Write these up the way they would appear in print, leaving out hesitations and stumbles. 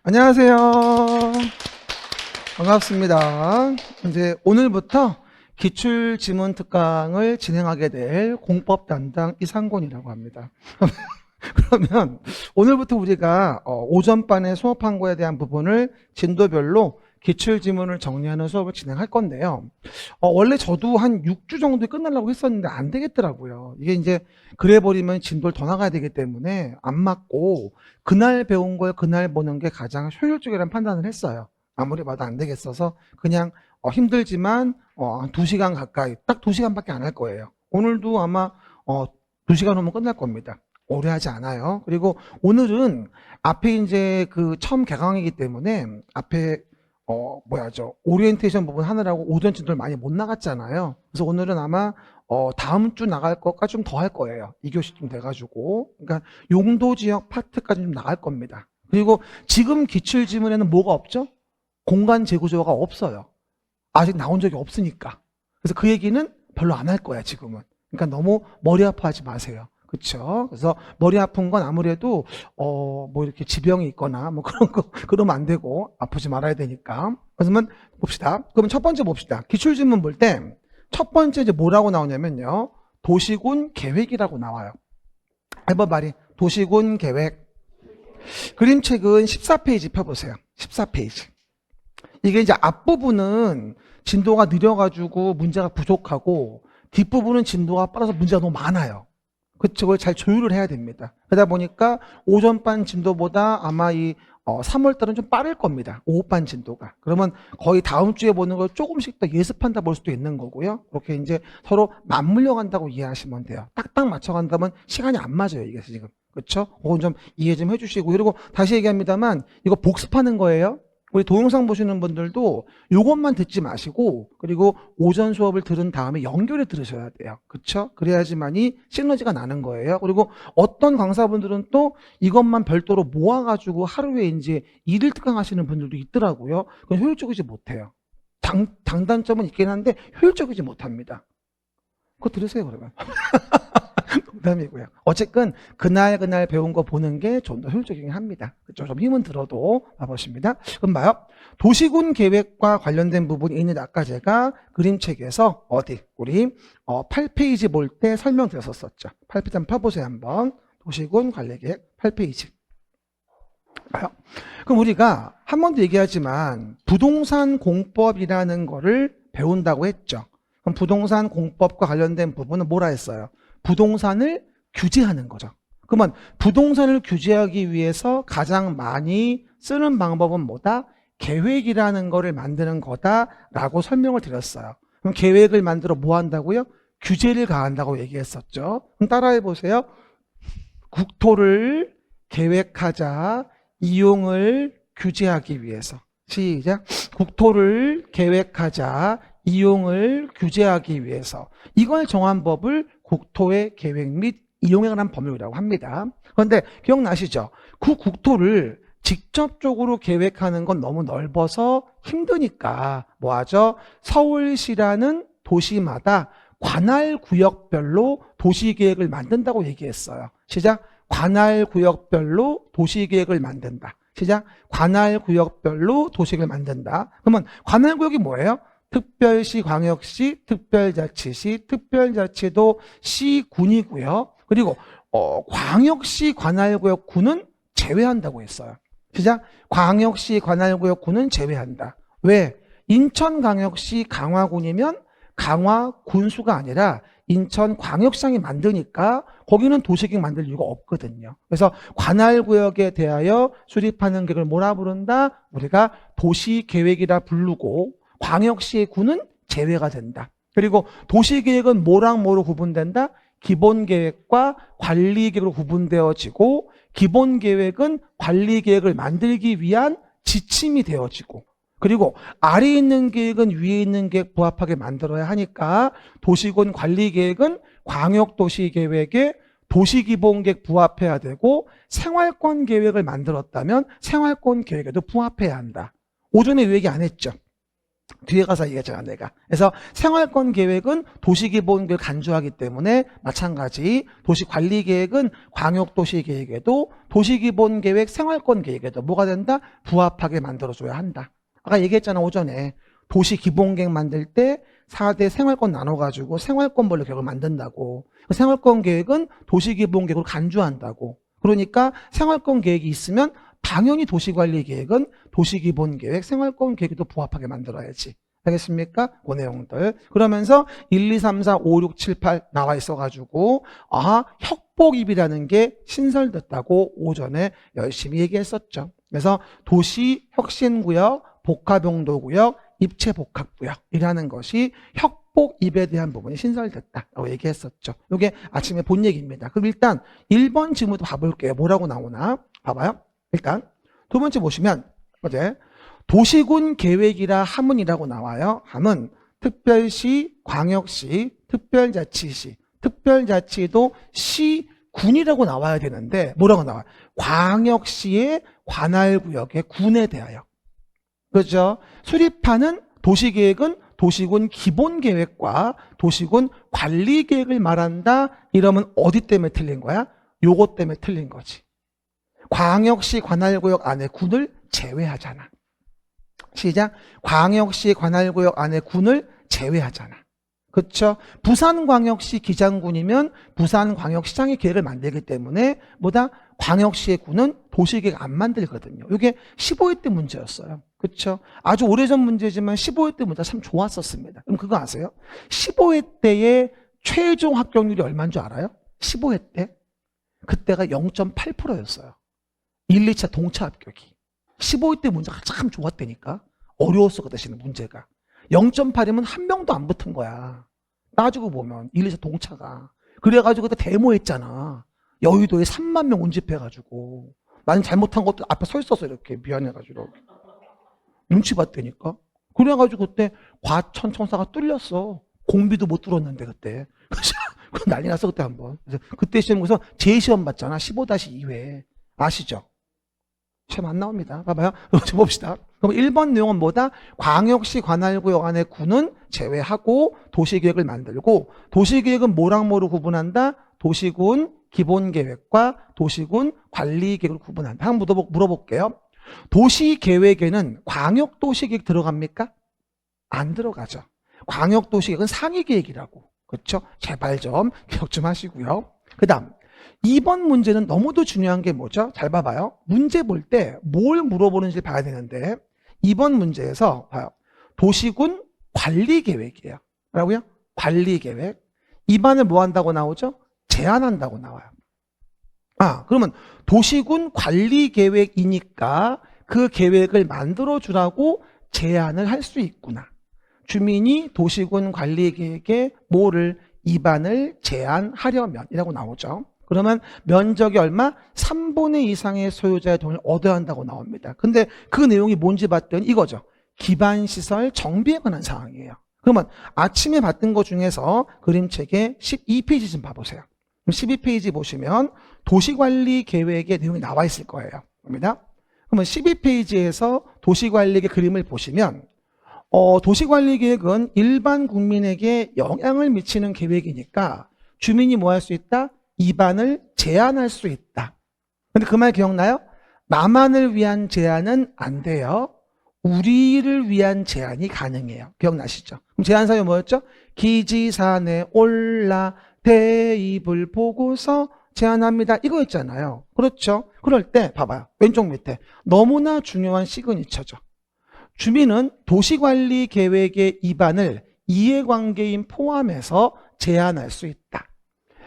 안녕하세요. 반갑습니다. 이제 오늘부터 기출지문 특강을 진행하게 될 공법 담당 이상곤이라고 합니다. 그러면 오늘부터 우리가 오전반에 수업한 거에 대한 부분을 진도별로 기출지문을 정리하는 수업을 진행할 건데요. 원래 저도 한 6주 정도에 끝나려고 했었는데 안 되겠더라고요. 이게 이제 그래 버리면 진도를 더 나가야 되기 때문에 안 맞고 그날 배운 걸 그날 보는 게 가장 효율적이라는 판단을 했어요. 아무리 봐도 안 되겠어서 그냥 힘들지만 한 2시간 가까이, 딱 2시간밖에 안 할 거예요. 오늘도 아마 2시간 후면 끝날 겁니다. 오래 하지 않아요. 그리고 오늘은 앞에 이제 그 처음 개강이기 때문에 앞에 오리엔테이션 부분 하느라고 오전 진도를 많이 못 나갔잖아요. 그래서 오늘은 아마 다음 주 나갈 것까지 좀 더 할 거예요. 2교시쯤 돼가지고. 그러니까 용도 지역 파트까지 좀 나갈 겁니다. 그리고 지금 기출지문에는 뭐가 없죠? 공간 재구조가 없어요. 아직 나온 적이 없으니까. 그래서 그 얘기는 별로 안 할 거야, 지금은. 그러니까 너무 머리 아파하지 마세요. 그렇죠? 그래서 머리 아픈 건 아무래도 뭐 이렇게 지병이 있거나 뭐 그런 거 그러면 안 되고 아프지 말아야 되니까. 그러면 봅시다. 그러면 첫 번째 봅시다. 기출지문 볼 때 첫 번째 이제 뭐라고 나오냐면요. 도시군 계획이라고 나와요. 해봐 말이 도시군 계획. 그림책은 14페이지 펴보세요. 14페이지. 이게 이제 앞부분은 진도가 느려가지고 문제가 부족하고 뒷부분은 진도가 빠르서 문제가 너무 많아요. 그걸 잘 조율을 해야 됩니다. 그러다 보니까 오전반 진도보다 아마 이 3월달은 좀 빠를 겁니다. 오후반 진도가. 그러면 거의 다음 주에 보는 걸 조금씩 더 예습한다 볼 수도 있는 거고요. 그렇게 이제 서로 맞물려 간다고 이해하시면 돼요. 딱딱 맞춰 간다면 시간이 안 맞아요, 이게 지금. 그렇죠? 그건 좀 이해 좀 해주시고. 그리고 다시 얘기합니다만 이거 복습하는 거예요. 우리 동영상 보시는 분들도 이것만 듣지 마시고 그리고 오전 수업을 들은 다음에 연결해 들으셔야 돼요. 그렇죠? 그래야지만이 시너지가 나는 거예요. 그리고 어떤 강사분들은 또 이것만 별도로 모아가지고 하루에 이제 일일 특강하시는 분들도 있더라고요. 그건 효율적이지 못해요. 장단점은 있긴 한데 효율적이지 못합니다. 그거 들으세요, 그러면. 농담이고요. 어쨌든 그날 배운 거 보는 게 좀 더 효율적이긴 합니다. 그렇죠? 좀 힘은 들어도 봐보십니다. 그럼 봐요. 도시군 계획과 관련된 부분이 있는데 아까 제가 그림책에서 우리 8페이지 볼 때 설명드렸었죠. 8페이지 한번 펴보세요. 한번. 도시군 관리계획 8페이지. 봐요. 그럼 우리가 한 번도 얘기하지만 부동산 공법이라는 거를 배운다고 했죠. 그럼 부동산 공법과 관련된 부분은 뭐라 했어요? 부동산을 규제하는 거죠. 그러면 부동산을 규제하기 위해서 가장 많이 쓰는 방법은 뭐다? 계획이라는 거를 만드는 거다라고 설명을 드렸어요. 그럼 계획을 만들어 뭐 한다고요? 규제를 가한다고 얘기했었죠. 그럼 따라해 보세요. 국토를 계획하자. 이용을 규제하기 위해서. 시작. 국토를 계획하자. 이용을 규제하기 위해서. 이걸 정한 법을 국토의 계획 및 이용에 관한 법률이라고 합니다. 그런데 기억나시죠? 그 국토를 직접적으로 계획하는 건 너무 넓어서 힘드니까 뭐 하죠? 서울시라는 도시마다 관할구역별로 도시계획을 만든다고 얘기했어요. 시작. 관할구역별로 도시계획을 만든다. 시작. 관할구역별로 도시계획을 만든다. 그러면 관할구역이 뭐예요? 특별시, 광역시, 특별자치시, 특별자치도 시군이고요. 그리고 광역시 관할구역군은 제외한다고 했어요. 시작. 광역시 관할구역군은 제외한다. 왜? 인천광역시 강화군이면 강화군수가 아니라 인천광역시장이 만드니까 거기는 도시계획 만들 이유가 없거든요. 그래서 관할구역에 대하여 수립하는 계획을 뭐라 부른다? 우리가 도시계획이라 부르고 광역시의 구는 제외가 된다. 그리고 도시계획은 뭐랑 뭐로 구분된다? 기본계획과 관리계획으로 구분되어지고 기본계획은 관리계획을 만들기 위한 지침이 되어지고 그리고 아래에 있는 계획은 위에 있는 계획 부합하게 만들어야 하니까 도시군 관리계획은 광역도시계획에 도시기본계획 부합해야 되고 생활권 계획을 만들었다면 생활권 계획에도 부합해야 한다. 오전에 이 얘기 안 했죠? 뒤에 가서 얘기했잖아, 내가. 그래서 생활권 계획은 도시기본계획을 간주하기 때문에 마찬가지 도시관리계획은 광역도시계획에도 도시기본계획, 생활권 계획에도 뭐가 된다? 부합하게 만들어줘야 한다. 아까 얘기했잖아, 오전에. 도시기본계획 만들 때 4대 생활권 나눠가지고 생활권별로 계획을 만든다고. 생활권 계획은 도시기본계획으로 간주한다고. 그러니까 생활권 계획이 있으면 당연히 도시관리계획은 도시기본계획, 생활권계획도 부합하게 만들어야지. 알겠습니까? 그 내용들. 그러면서 1, 2, 3, 4, 5, 6, 7, 8 나와 있어가지고 혁복입이라는 게 신설됐다고 오전에 열심히 얘기했었죠. 그래서 도시혁신구역, 복합용도구역, 입체복합구역이라는 것이 혁복입에 대한 부분이 신설됐다라고 얘기했었죠. 이게 아침에 본 얘기입니다. 그럼 일단 1번 질문도 봐볼게요. 뭐라고 나오나? 봐봐요. 일단 두 번째 보시면 어제 도시군 계획이라 함은이라고 나와요. 함은 특별시, 광역시, 특별자치시, 특별자치도 시군이라고 나와야 되는데 뭐라고 나와요? 광역시의 관할구역의 군에 대하여. 그렇죠? 수립하는 도시계획은 도시군 기본계획과 도시군 관리계획을 말한다. 이러면 어디 때문에 틀린 거야? 요것 때문에 틀린 거지. 광역시 관할구역 안에 군을 제외하잖아. 시작. 광역시 관할구역 안에 군을 제외하잖아. 그렇죠? 부산광역시 기장군이면 부산광역시장의 계획을 만들기 때문에 뭐다? 광역시의 군은 도시계획 안 만들거든요. 이게 15회 때 문제였어요. 그렇죠? 아주 오래전 문제지만 15회 때 문제가 참 좋았었습니다. 그럼 그거 아세요? 15회 때의 최종 합격률이 얼마인 줄 알아요? 15회 때? 그때가 0.8%였어요. 1, 2차 동차 합격이. 15회 때 문제가 참 좋았다니까. 어려웠어, 그 대신에 문제가. 0.8이면 한 명도 안 붙은 거야. 따지고 보면 1, 2차 동차가. 그래가지고 그때 데모했잖아. 여의도에 3만 명 운집해가지고. 나는 잘못한 것도 앞에 서 있었어, 이렇게. 미안해가지고. 눈치 봤다니까. 그래가지고 그때 과천청사가 뚫렸어. 공비도 못 뚫었는데, 그때. 난리 났어, 그때 한번. 그래서 그때 시험에서 재시험 봤잖아. 15-2회. 아시죠? 시험 안 나옵니다. 봐봐요. 좀 봅시다. 그럼 1번 내용은 뭐다? 광역시 관할구역 안에 군은 제외하고 도시계획을 만들고, 도시계획은 뭐랑 뭐로 구분한다? 도시군 기본계획과 도시군 관리계획을 구분한다. 한번 물어볼게요. 도시계획에는 광역도시계획 들어갑니까? 안 들어가죠. 광역도시계획은 상위계획이라고. 그렇죠? 제발 좀 기억 좀 하시고요. 그 다음 2번 문제는 너무도 중요한 게 뭐죠? 잘 봐봐요. 문제 볼 때 뭘 물어보는지 봐야 되는데 2번 문제에서 봐요. 도시군 관리계획이에요. 뭐라고요? 관리계획. 2번을 뭐 한다고 나오죠? 제안한다고 나와요. 그러면 도시군 관리계획이니까 그 계획을 만들어주라고 제안을 할 수 있구나. 주민이 도시군 관리계획에 뭐를 입안을 제안하려면 이라고 나오죠. 그러면 면적이 얼마? 3분의 2 이상의 소유자의 동의를 얻어야 한다고 나옵니다. 근데 그 내용이 뭔지 봤더니 이거죠. 기반시설 정비에 관한 사항이에요. 그러면 아침에 봤던 것 중에서 그림책에 12페이지 좀 봐보세요. 12페이지 보시면 도시관리 계획의 내용이 나와 있을 거예요. 그러면 12페이지에서 도시관리계 그림을 보시면 도시관리 계획은 일반 국민에게 영향을 미치는 계획이니까 주민이 뭐 할 수 있다? 입안을 제한할 수 있다. 근데 그 말 기억나요? 나만을 위한 제한은 안 돼요. 우리를 위한 제한이 가능해요. 기억나시죠? 그럼 제한 사유 뭐였죠? 기지산에 올라 대입을 보고서 제안합니다. 이거였잖아요. 그렇죠? 그럴 때 봐봐요. 왼쪽 밑에 너무나 중요한 시그니처죠. 주민은 도시관리 계획의 입안을 이해관계인 포함해서 제한할 수 있다.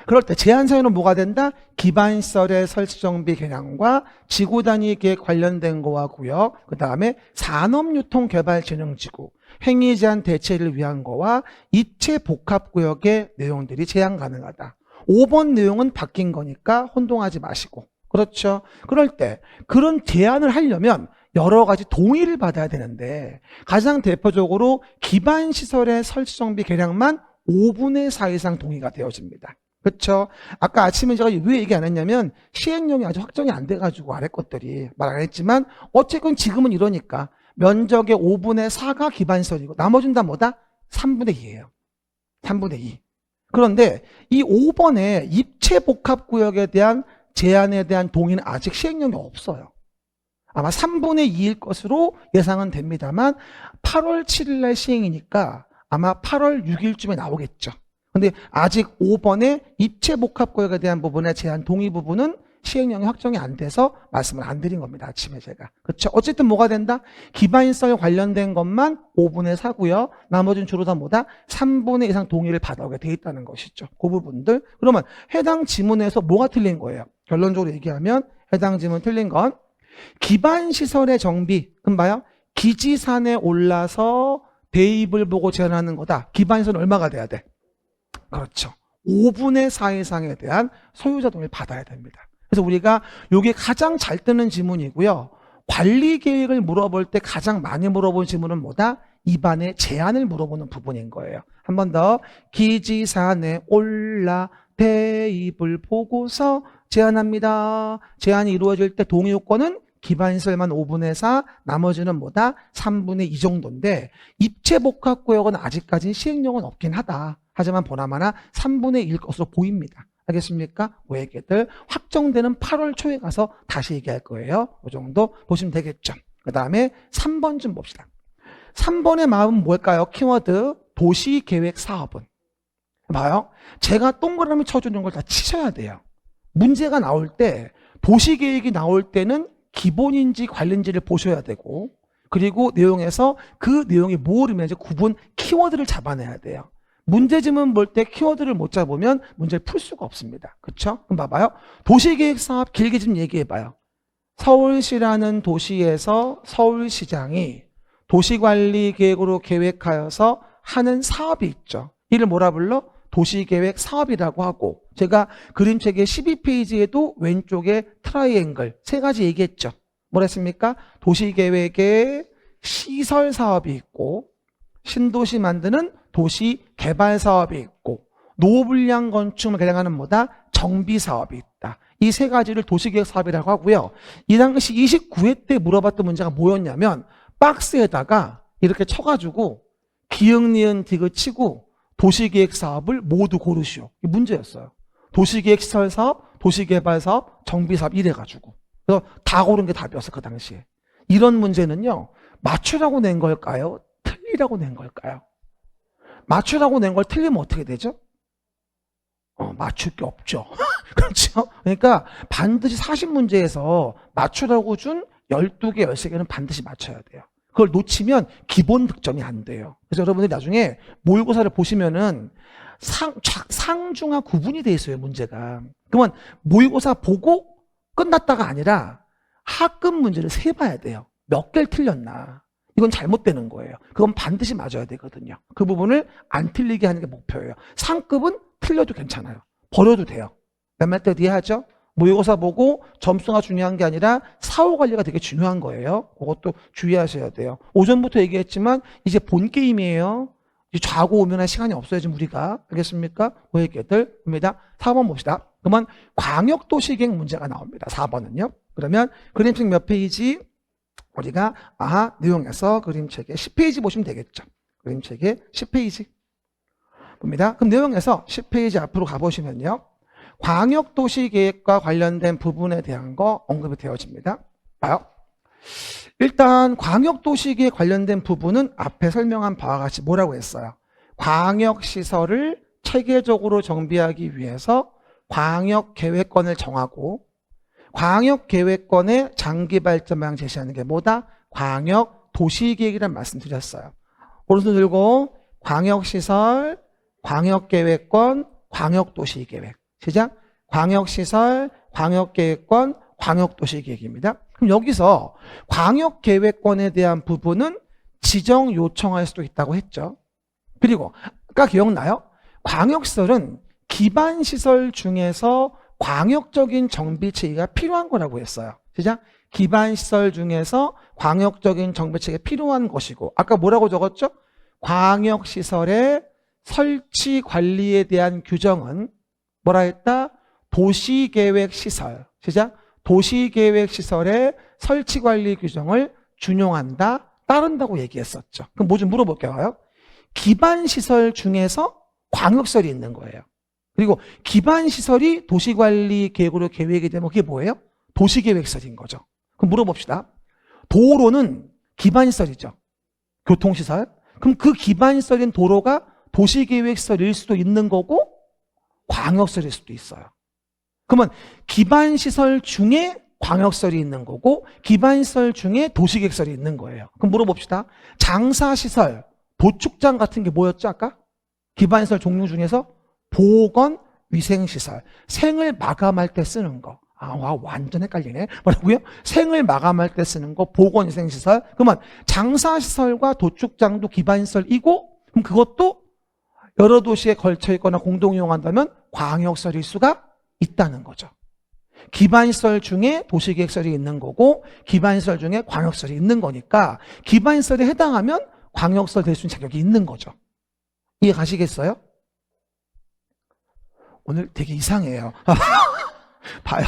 그럴 때 제한 사유는 뭐가 된다? 기반시설의 설치정비 개량과 지구단위 계획 관련된 거와 구역, 그 다음에 산업유통개발진흥지구, 행위제한 대체를 위한 거와 입체복합구역의 내용들이 제한 가능하다. 5번 내용은 바뀐 거니까 혼동하지 마시고. 그렇죠? 그럴 때 그런 제안을 하려면 여러 가지 동의를 받아야 되는데 가장 대표적으로 기반시설의 설치정비 개량만 5분의 4 이상 동의가 되어집니다. 그렇죠? 아까 아침에 제가 왜 얘기 안 했냐면 시행령이 아직 확정이 안 돼가지고 아래 것들이 말 안 했지만 어쨌건 지금은 이러니까 면적의 5분의 4가 기반시설이고 나머지는 다 뭐다? 3분의 2예요. 3분의 2. 그런데 이 5번의 입체복합구역에 대한 제한에 대한 동의는 아직 시행령이 없어요. 아마 3분의 2일 것으로 예상은 됩니다만 8월 7일 날 시행이니까 아마 8월 6일쯤에 나오겠죠. 근데 아직 5번의 입체복합구역에 대한 부분의 제한 동의 부분은 시행령이 확정이 안 돼서 말씀을 안 드린 겁니다. 아침에 제가. 그렇죠? 어쨌든 뭐가 된다? 기반시설 관련된 것만 5분의 4고요. 나머지는 주로 다 뭐다? 3분의 이상 동의를 받아오게 돼 있다는 것이죠. 그 부분들. 그러면 해당 지문에서 뭐가 틀린 거예요? 결론적으로 얘기하면 해당 지문 틀린 건 기반시설의 정비. 그럼 봐요. 기지산에 올라서 대입을 보고 제한하는 거다. 기반시설은 얼마가 돼야 돼? 그렇죠. 5분의 4 이상에 대한 소유자 동의를 받아야 됩니다. 그래서 우리가 이게 가장 잘 뜨는 지문이고요. 관리 계획을 물어볼 때 가장 많이 물어본 지문은 뭐다? 입안의 제한을 물어보는 부분인 거예요. 한 번 더. 기지산에 올라 대입을 보고서 제한합니다. 제한이 이루어질 때 동의 요건은 기반시설만 5분의 4, 나머지는 뭐다? 3분의 2 정도인데 입체복합구역은 아직까지 시행령은 없긴 하다. 하지만 보나마나 3분의 1일 것으로 보입니다. 알겠습니까? 그 얘기들 확정되는 8월 초에 가서 다시 얘기할 거예요. 이 정도 보시면 되겠죠. 그 다음에 3번 좀 봅시다. 3번의 마음은 뭘까요? 키워드 도시계획사업은. 봐요. 제가 동그라미 쳐주는 걸 다 치셔야 돼요. 문제가 나올 때 도시계획이 나올 때는 기본인지 관련지를 보셔야 되고 그리고 내용에서 그 내용이 뭘 의미하는지 구분 키워드를 잡아내야 돼요. 문제지문 볼 때 키워드를 못 잡으면 문제를 풀 수가 없습니다. 그렇죠? 그럼 봐봐요. 도시계획 사업 길게 좀 얘기해봐요. 서울시라는 도시에서 서울시장이 도시관리 계획으로 계획하여서 하는 사업이 있죠. 이를 뭐라 불러? 도시계획 사업이라고 하고 제가 그림책의 12페이지에도 왼쪽에 트라이앵글 3가지 얘기했죠. 뭐라 했습니까? 도시계획의 시설 사업이 있고 신도시 만드는 도시 개발 사업이 있고 노후불량 건축을 개량하는 뭐다? 정비 사업이 있다. 이 3가지를 도시계획 사업이라고 하고요. 이 당시 29회 때 물어봤던 문제가 뭐였냐면 박스에다가 이렇게 쳐가지고 기역 니은 디귿 치고 도시계획 사업을 모두 고르시오. 이 문제였어요. 도시계획 시설 사업, 도시개발 사업, 정비 사업 이래가지고 그래서 다 고른 게 답이었어 그 당시에. 이런 문제는요. 맞추라고 낸 걸까요? 틀리라고 낸 걸까요? 맞추라고 낸 걸 틀리면 어떻게 되죠? 맞출 게 없죠. 그렇죠? 그러니까 반드시 40문제에서 맞추라고 준 12개, 13개는 반드시 맞춰야 돼요. 그걸 놓치면 기본 득점이 안 돼요. 그래서 여러분들이 나중에 모의고사를 보시면은 상중하 구분이 돼 있어요, 문제가. 그러면 모의고사 보고 끝났다가 아니라 하급 문제를 세봐야 돼요. 몇 개를 틀렸나. 이건 잘못되는 거예요. 그건 반드시 맞아야 되거든요. 그 부분을 안 틀리게 하는 게 목표예요. 상급은 틀려도 괜찮아요. 버려도 돼요. 몇몇 때 이해하죠? 모의고사 보고 점수가 중요한 게 아니라 사후 관리가 되게 중요한 거예요. 그것도 주의하셔야 돼요. 오전부터 얘기했지만 이제 본 게임이에요. 이제 좌고 우면할 시간이 없어요, 지금 우리가. 알겠습니까? 그 얘기들입니다. 4번 봅시다. 그러면 광역도시계획 문제가 나옵니다. 4번은요. 그러면 그림책 몇 페이지? 우리가 내용에서 그림책에 10페이지 보시면 되겠죠. 그림책에 10페이지 봅니다. 그럼 내용에서 10페이지 앞으로 가보시면요. 광역도시계획과 관련된 부분에 대한 거 언급이 되어집니다. 봐요. 일단 광역도시계획 관련된 부분은 앞에 설명한 바와 같이 뭐라고 했어요? 광역시설을 체계적으로 정비하기 위해서 광역계획권을 정하고 광역계획권의 장기발전 방향 제시하는 게 뭐다? 광역도시계획이라는 말씀 드렸어요. 오른손 들고 광역시설, 광역계획권, 광역도시계획. 시작. 광역시설, 광역계획권, 광역도시계획입니다. 그럼 여기서 광역계획권에 대한 부분은 지정 요청할 수도 있다고 했죠. 그리고 아까 기억나요? 광역시설은 기반시설 중에서 광역적인 정비체계가 필요한 거라고 했어요. 시작. 기반시설 중에서 광역적인 정비체계가 필요한 것이고 아까 뭐라고 적었죠? 광역시설의 설치 관리에 대한 규정은 뭐라 했다? 도시계획시설. 시작. 도시계획시설의 설치관리 규정을 준용한다. 따른다고 얘기했었죠. 그럼 뭐 좀 물어볼게요. 기반시설 중에서 광역시설이 있는 거예요. 그리고 기반시설이 도시관리계획으로 계획이 되면 그게 뭐예요? 도시계획시설인 거죠. 그럼 물어봅시다. 도로는 기반시설이죠. 교통시설. 그럼 그 기반시설인 도로가 도시계획시설일 수도 있는 거고 광역시설일 수도 있어요. 그러면 기반시설 중에 광역시설이 있는 거고 기반시설 중에 도시계획시설이 있는 거예요. 그럼 물어봅시다. 장사시설, 도축장 같은 게 뭐였죠 아까? 기반시설 종류 중에서 보건, 위생시설, 생을 마감할 때 쓰는 거. 와, 완전 헷갈리네. 뭐라고요? 생을 마감할 때 쓰는 거, 보건, 위생시설. 그러면 장사시설과 도축장도 기반시설이고 그럼 그것도 여러 도시에 걸쳐 있거나 공동 이용한다면 광역시설일 수가 있다는 거죠. 기반시설 중에 도시계획시설이 있는 거고 기반시설 중에 광역시설이 있는 거니까 기반시설에 해당하면 광역시설 될 수 있는 자격이 있는 거죠. 이해 가시겠어요? 오늘 되게 이상해요. 봐요.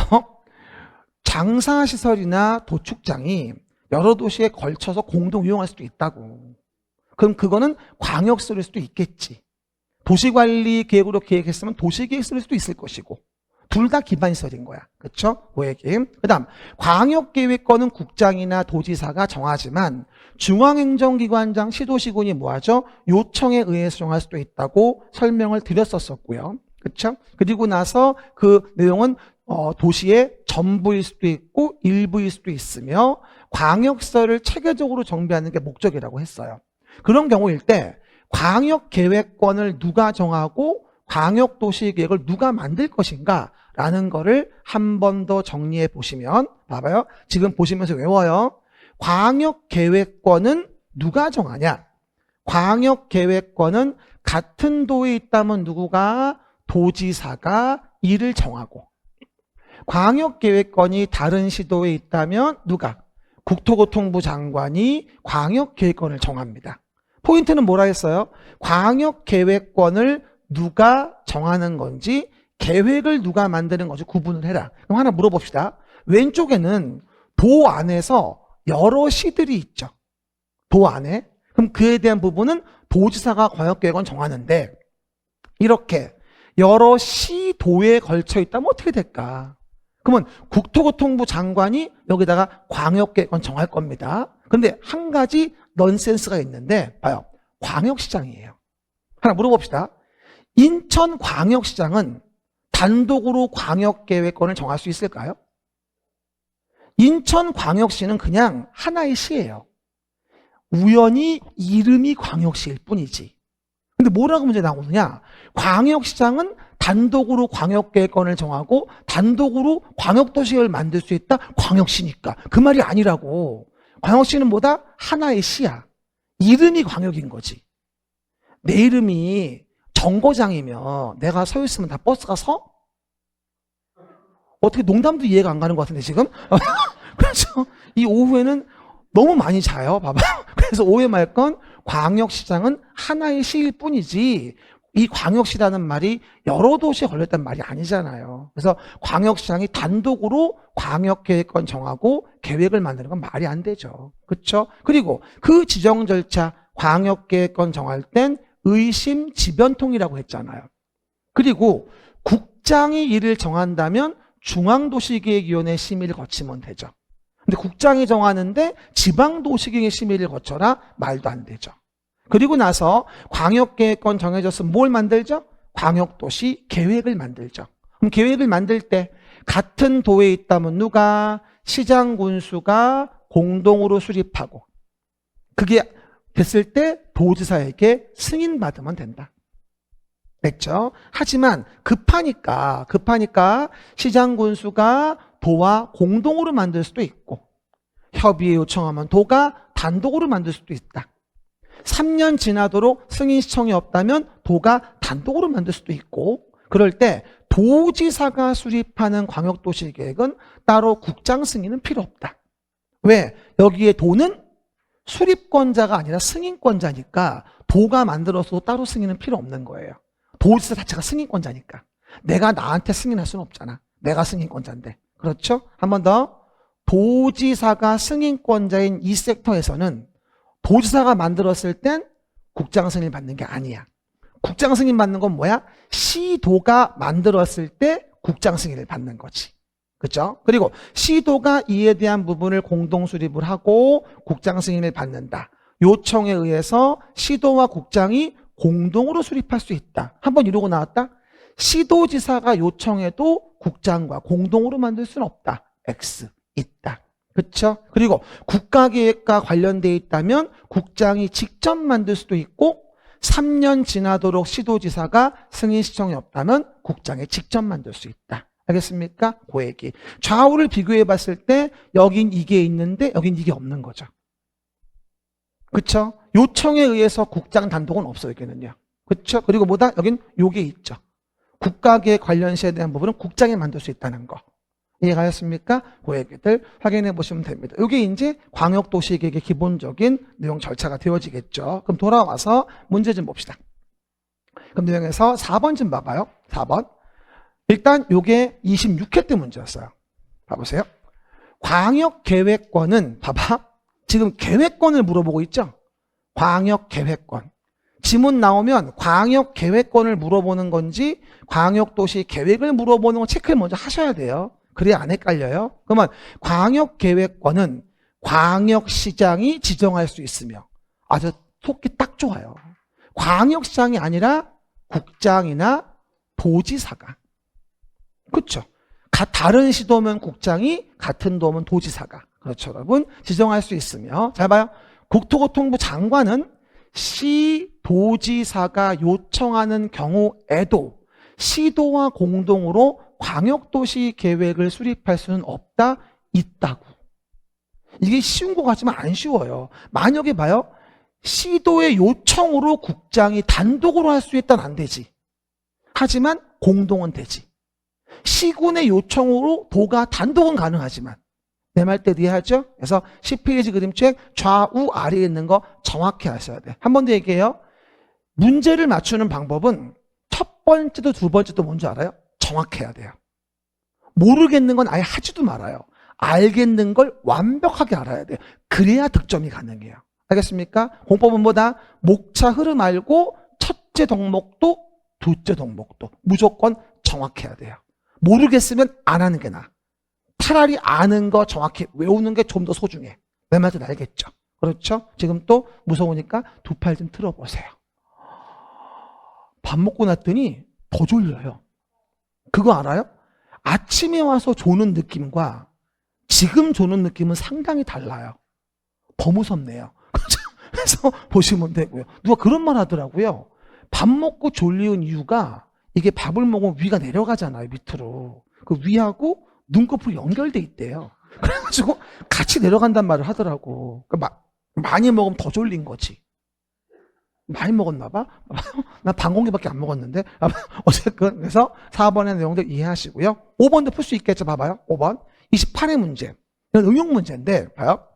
장사시설이나 도축장이 여러 도시에 걸쳐서 공동 이용할 수도 있다고. 그럼 그거는 광역시설일 수도 있겠지. 도시관리계획으로 계획했으면 도시계획시설일 수도 있을 것이고 둘 다 기반시설인 거야. 그렇죠? 그 얘기. 그 다음 광역계획권은 국장이나 도지사가 정하지만 중앙행정기관장, 시도시군이 뭐하죠? 요청에 의해서 정할 수도 있다고 설명을 드렸었고요. 그렇죠? 그리고 나서 그 내용은 도시의 전부일 수도 있고 일부일 수도 있으며 광역시설을 체계적으로 정비하는 게 목적이라고 했어요. 그런 경우일 때 광역계획권을 누가 정하고 광역도시계획을 누가 만들 것인가 라는 거를 한 번 더 정리해 보시면 봐봐요. 지금 보시면서 외워요. 광역계획권은 누가 정하냐? 광역계획권은 같은 도에 있다면 누구가? 도지사가 이를 정하고 광역계획권이 다른 시도에 있다면 누가? 국토교통부 장관이 광역계획권을 정합니다. 포인트는 뭐라 했어요? 광역계획권을 누가 정하는 건지 계획을 누가 만드는 건지 구분을 해라. 그럼 하나 물어봅시다. 왼쪽에는 도 안에서 여러 시들이 있죠. 도 안에. 그럼 그에 대한 부분은 도지사가 광역계획권 정하는데 이렇게 여러 시도에 걸쳐 있다면 어떻게 될까? 그러면 국토교통부 장관이 여기다가 광역계획권 정할 겁니다. 그런데 한 가지 넌센스가 있는데 봐요. 광역시장이에요. 하나 물어봅시다. 인천광역시장은 단독으로 광역계획권을 정할 수 있을까요? 인천광역시는 그냥 하나의 시예요. 우연히 이름이 광역시일 뿐이지. 근데 뭐라고 문제 나오느냐? 광역시장은 단독으로 광역계획권을 정하고 단독으로 광역도시를 만들 수 있다? 광역시니까. 그 말이 아니라고. 광역시는 뭐다? 하나의 시야. 이름이 광역인 거지. 내 이름이 정거장이면 내가 서 있으면 다 버스가 서? 어떻게 농담도 이해가 안 가는 것 같은데 지금? 그래서 이 오후에는 너무 많이 자요. 봐봐. 그래서 오해 말 건 광역시장은 하나의 시일 뿐이지 이 광역시라는 말이 여러 도시에 걸렸단 말이 아니잖아요. 그래서 광역시장이 단독으로 광역계획권 정하고 계획을 만드는 건 말이 안 되죠. 그렇죠? 그리고 그 지정 절차 광역계획권 정할 땐 의심 지변통이라고 했잖아요. 그리고 국장이 이를 정한다면 중앙도시계획위원회 심의를 거치면 되죠. 근데 국장이 정하는데 지방도시계획 심의를 거쳐라? 말도 안 되죠. 그리고 나서 광역계획권 정해졌으면 뭘 만들죠? 광역도시 계획을 만들죠. 그럼 계획을 만들 때 같은 도에 있다면 누가? 시장 군수가 공동으로 수립하고 그게 됐을 때 도지사에게 승인받으면 된다. 됐죠? 하지만 급하니까 시장 군수가 도와 공동으로 만들 수도 있고 협의에 요청하면 도가 단독으로 만들 수도 있다. 3년 지나도록 승인 시청이 없다면 도가 단독으로 만들 수도 있고 그럴 때 도지사가 수립하는 광역도시계획은 따로 국장 승인은 필요 없다. 왜? 여기에 도는 수립권자가 아니라 승인권자니까 도가 만들어서 따로 승인은 필요 없는 거예요. 도지사 자체가 승인권자니까. 내가 나한테 승인할 수는 없잖아. 내가 승인권자인데. 그렇죠? 한 번 더. 도지사가 승인권자인 이 섹터에서는 도지사가 만들었을 땐 국장 승인을 받는 게 아니야. 국장 승인 받는 건 뭐야? 시도가 만들었을 때 국장 승인을 받는 거지. 그렇죠? 그리고 시도가 이에 대한 부분을 공동 수립을 하고 국장 승인을 받는다. 요청에 의해서 시도와 국장이 공동으로 수립할 수 있다. 한번 이러고 나왔다. 시도지사가 요청해도 국장과 공동으로 만들 수는 없다. X 있다. 그렇죠? 그리고 국가계획과 관련돼 있다면 국장이 직접 만들 수도 있고 3년 지나도록 시도지사가 승인 시청이 없다면 국장이 직접 만들 수 있다. 알겠습니까? 그 얘기. 좌우를 비교해 봤을 때 여긴 이게 있는데 여긴 이게 없는 거죠. 그렇죠? 요청에 의해서 국장 단독은 없어요. 여기는요. 그렇죠? 그리고 뭐다? 여긴 요게 있죠. 국가계획 관련 시에 대한 부분은 국장이 만들 수 있다는 거. 이해가셨습니까? 그 얘기들 확인해 보시면 됩니다. 이게 이제 광역도시계획의 기본적인 내용 절차가 되어지겠죠. 그럼 돌아와서 문제 좀 봅시다. 그럼 내용에서 4번 좀 봐봐요. 4번. 일단 요게 26회 때 문제였어요. 봐보세요. 광역계획권은 봐봐. 지금 계획권을 물어보고 있죠. 광역계획권. 지문 나오면 광역계획권을 물어보는 건지 광역도시 계획을 물어보는 건 체크를 먼저 하셔야 돼요. 그래야 안 헷갈려요. 그러면 광역계획권은 광역시장이 지정할 수 있으며 아주 속기 딱 좋아요. 광역시장이 아니라 국장이나 도지사가. 그렇죠. 다른 시도면 국장이, 같은 도면 도지사가. 그렇죠, 여러분. 지정할 수 있으며. 잘 봐요. 국토교통부 장관은 시도지사가 요청하는 경우에도 시도와 공동으로 광역도시 계획을 수립할 수는 없다, 있다고. 이게 쉬운 것 같지만 안 쉬워요. 만약에 봐요. 시도의 요청으로 국장이 단독으로 할 수 있다면 안 되지. 하지만 공동은 되지. 시군의 요청으로 도가 단독은 가능하지만 내 말 때 이해하죠? 그래서 10페이지 그림책 좌우 아래에 있는 거 정확히 아셔야 돼. 한 번 더 얘기해요. 문제를 맞추는 방법은 첫 번째도 두 번째도 뭔지 알아요? 정확해야 돼요. 모르겠는 건 아예 하지도 말아요. 알겠는 걸 완벽하게 알아야 돼요. 그래야 득점이 가능해요. 알겠습니까? 공법은 뭐다? 목차 흐름 알고 첫째 덕목도 둘째 덕목도 무조건 정확해야 돼요. 모르겠으면 안 하는 게 나아. 차라리 아는 거 정확히 외우는 게 좀 더 소중해. 내 말도 알겠죠? 그렇죠? 지금 또 무서우니까 두 팔 좀 틀어보세요. 밥 먹고 났더니 더 졸려요. 그거 알아요? 아침에 와서 조는 느낌과 지금 조는 느낌은 상당히 달라요. 더 무섭네요. 그래서 보시면 되고요. 누가 그런 말 하더라고요. 밥 먹고 졸리는 이유가 이게 밥을 먹으면 위가 내려가잖아요. 밑으로. 그 위하고 눈꺼풀이 연결돼 있대요. 그래가지고 같이 내려간단 말을 하더라고. 많이 먹으면 더 졸린 거지. 많이 먹었나 봐? 나 반 공기밖에 안 먹었는데. 어쨌든 그래서 4번의 내용들 이해하시고요. 5번도 풀 수 있겠죠. 봐봐요. 5번. 28의 문제. 이건 응용 문제인데 봐요.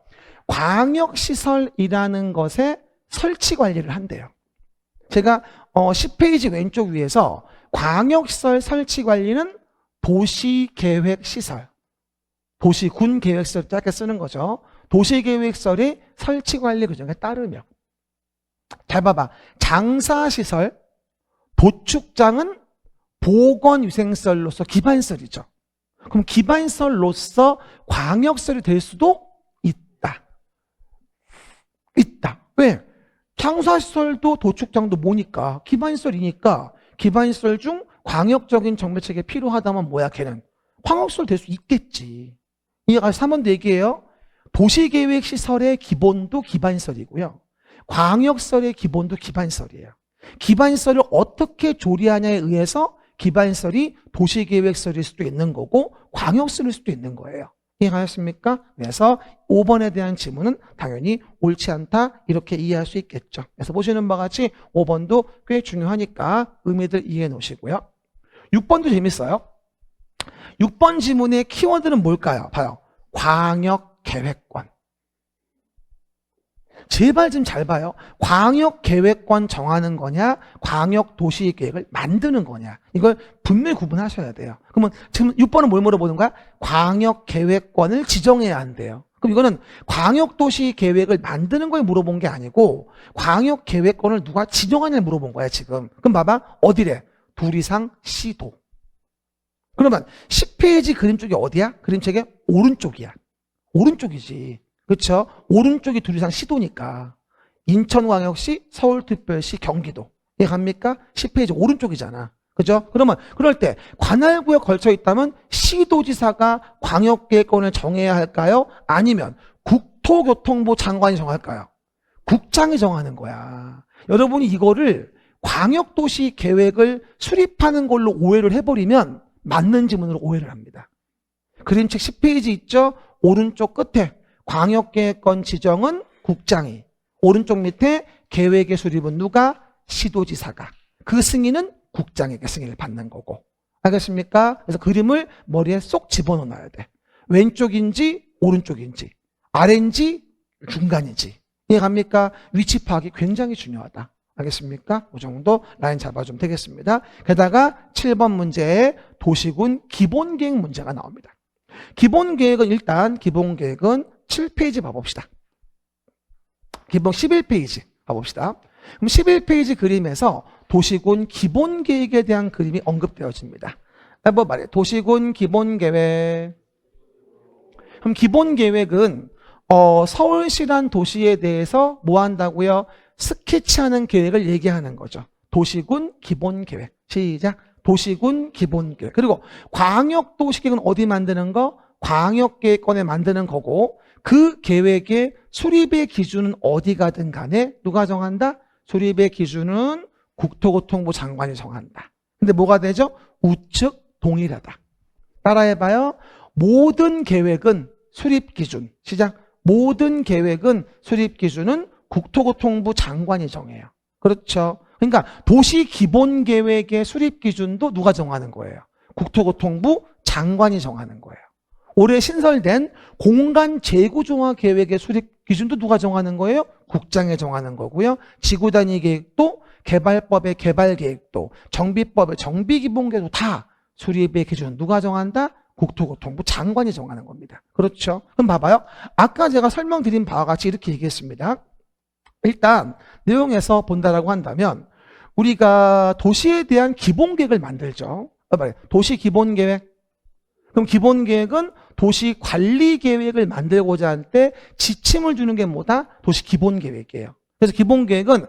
광역시설이라는 것에 설치 관리를 한대요. 제가 10페이지 왼쪽 위에서 광역시설 설치 관리는 도시계획시설, 도시군계획시설 짧게 쓰는 거죠. 도시계획시설의 설치관리 규정에 따르며. 잘 봐봐. 장사시설, 도축장은 보건위생시설로서 기반시설이죠. 그럼 기반시설로서 광역시설이 될 수도 있다. 있다. 왜? 장사시설도 도축장도 뭐니까? 기반시설이니까 기반시설 중 광역적인 정비체계 필요하다면 뭐야 걔는? 광역시설 될 수 있겠지. 이해가 3번도 얘기해요. 도시계획시설의 기본도 기반시설이고요. 광역시설의 기본도 기반시설이에요. 기반시설을 어떻게 조리하냐에 의해서 기반시설이 도시계획시설일 수도 있는 거고 광역시설일 수도 있는 거예요. 이해가셨습니까? 그래서 5번에 대한 질문은 당연히 옳지 않다 이렇게 이해할 수 있겠죠. 그래서 보시는 바와 같이 5번도 꽤 중요하니까 의미들 이해해 놓으시고요. 6번도 재밌어요. 6번 지문의 키워드는 뭘까요? 봐요. 광역계획권. 제발 좀 잘 봐요. 광역계획권 정하는 거냐, 광역도시계획을 만드는 거냐. 이걸 분명히 구분하셔야 돼요. 그러면 지금 6번은 뭘 물어보는 거야? 광역계획권을 지정해야 한대요. 그럼 그럼 이거는 광역도시 계획을 만드는 걸 물어본 게 아니고 광역계획권을 누가 지정하냐를 물어본 거야 지금. 그럼 봐봐. 어디래? 둘 이상 시도. 그러면 10페이지 그림 쪽이 어디야? 그림책의 오른쪽이야. 오른쪽이지. 그렇죠? 오른쪽이 둘 이상 시도니까. 인천광역시, 서울특별시, 경기도. 이해갑니까? 10페이지 오른쪽이잖아. 그죠? 그러면 그럴 때 관할구에 걸쳐 있다면 시도지사가 광역계획권을 정해야 할까요? 아니면 국토교통부 장관이 정할까요? 국장이 정하는 거야. 여러분이 이거를 광역도시 계획을 수립하는 걸로 오해를 해버리면 맞는 지문으로 오해를 합니다. 그림책 10페이지 있죠? 오른쪽 끝에 광역계획권 지정은 국장이, 오른쪽 밑에 계획의 수립은 누가? 시도지사가. 그 승인은 국장에게 승인을 받는 거고. 알겠습니까? 그래서 그림을 머리에 쏙 집어넣어야 돼. 왼쪽인지 오른쪽인지, 아래인지 중간인지. 이해갑니까? 위치 파악이 굉장히 중요하다. 알겠습니까? 그 정도 라인 잡아주면 되겠습니다. 게다가 7번 문제에 도시군 기본계획 문제가 나옵니다. 기본계획은 일단 기본계획은 7페이지 봐봅시다. 기본 11페이지 봐봅시다. 그럼 11페이지 그림에서 도시군 기본계획에 대한 그림이 언급되어집니다. 한번 말해. 도시군 기본계획. 그럼 기본계획은 서울시란 도시에 대해서 뭐 한다고요? 스케치하는 계획을 얘기하는 거죠. 도시군 기본계획. 시작. 도시군 기본계획. 그리고 광역도시계획은 어디 만드는 거? 광역계획권에 만드는 거고 그 계획의 수립의 기준은 어디 가든 간에 누가 정한다? 수립의 기준은 국토교통부 장관이 정한다. 근데 뭐가 되죠? 우측 동일하다. 따라해봐요. 모든 계획은 수립 기준. 시작. 모든 계획은 수립 기준은 국토교통부 장관이 정해요. 그렇죠. 그러니까 도시 기본 계획의 수립 기준도 누가 정하는 거예요? 국토교통부 장관이 정하는 거예요. 올해 신설된 공간 재구조화 계획의 수립 기준도 누가 정하는 거예요? 국장이 정하는 거고요. 지구 단위 계획도 개발법의 개발 계획도 정비법의 정비 기본 계획도 다 수립의 기준 누가 정한다? 국토교통부 장관이 정하는 겁니다. 그렇죠? 그럼 봐봐요. 아까 제가 설명드린 바와 같이 이렇게 얘기했습니다. 일단 내용에서 본다라고 한다면 우리가 도시에 대한 기본계획을 만들죠. 도시 기본계획. 그럼 기본계획은 도시 관리계획을 만들고자 할 때 지침을 주는 게 뭐다? 도시 기본계획이에요. 그래서 기본계획은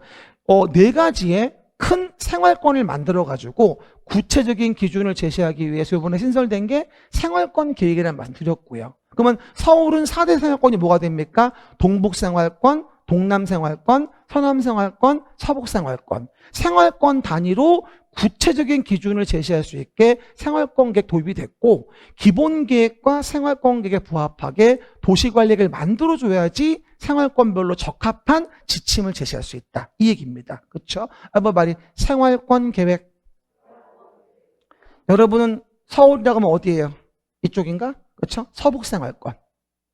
4가지의 큰 생활권을 만들어가지고 구체적인 기준을 제시하기 위해서 이번에 신설된 게 생활권 계획이라는 말씀 드렸고요. 그러면 서울은 4대 생활권이 뭐가 됩니까? 동북생활권, 동남생활권, 서남생활권, 서북생활권. 생활권 단위로 구체적인 기준을 제시할 수 있게 생활권 계획 도입이 됐고 기본계획과 생활권 계획에 부합하게 도시관리계획을 만들어줘야지 생활권별로 적합한 지침을 제시할 수 있다. 이 얘기입니다. 그렇죠? 한번 말이 생활권 계획. 여러분은 서울이라고 하면 어디예요? 이쪽인가? 그렇죠? 서북생활권.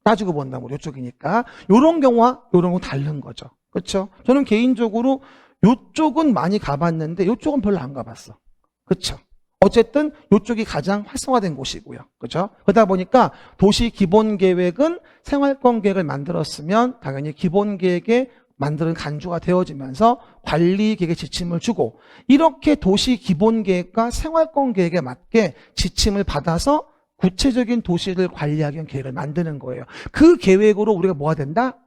따지고 본다면 이쪽이니까 이런 경우와 이런 거 다른 거죠. 그렇죠? 저는 개인적으로 이쪽은 많이 가봤는데 이쪽은 별로 안 가봤어. 그렇죠? 어쨌든 이쪽이 가장 활성화된 곳이고요. 그렇죠? 그러다 보니까 도시 기본계획은 생활권 계획을 만들었으면 당연히 기본계획에 만드는 간주가 되어지면서 관리계획에 지침을 주고 이렇게 도시 기본계획과 생활권 계획에 맞게 지침을 받아서 구체적인 도시를 관리하기 위한 계획을 만드는 거예요. 그 계획으로 우리가 뭐가 된다?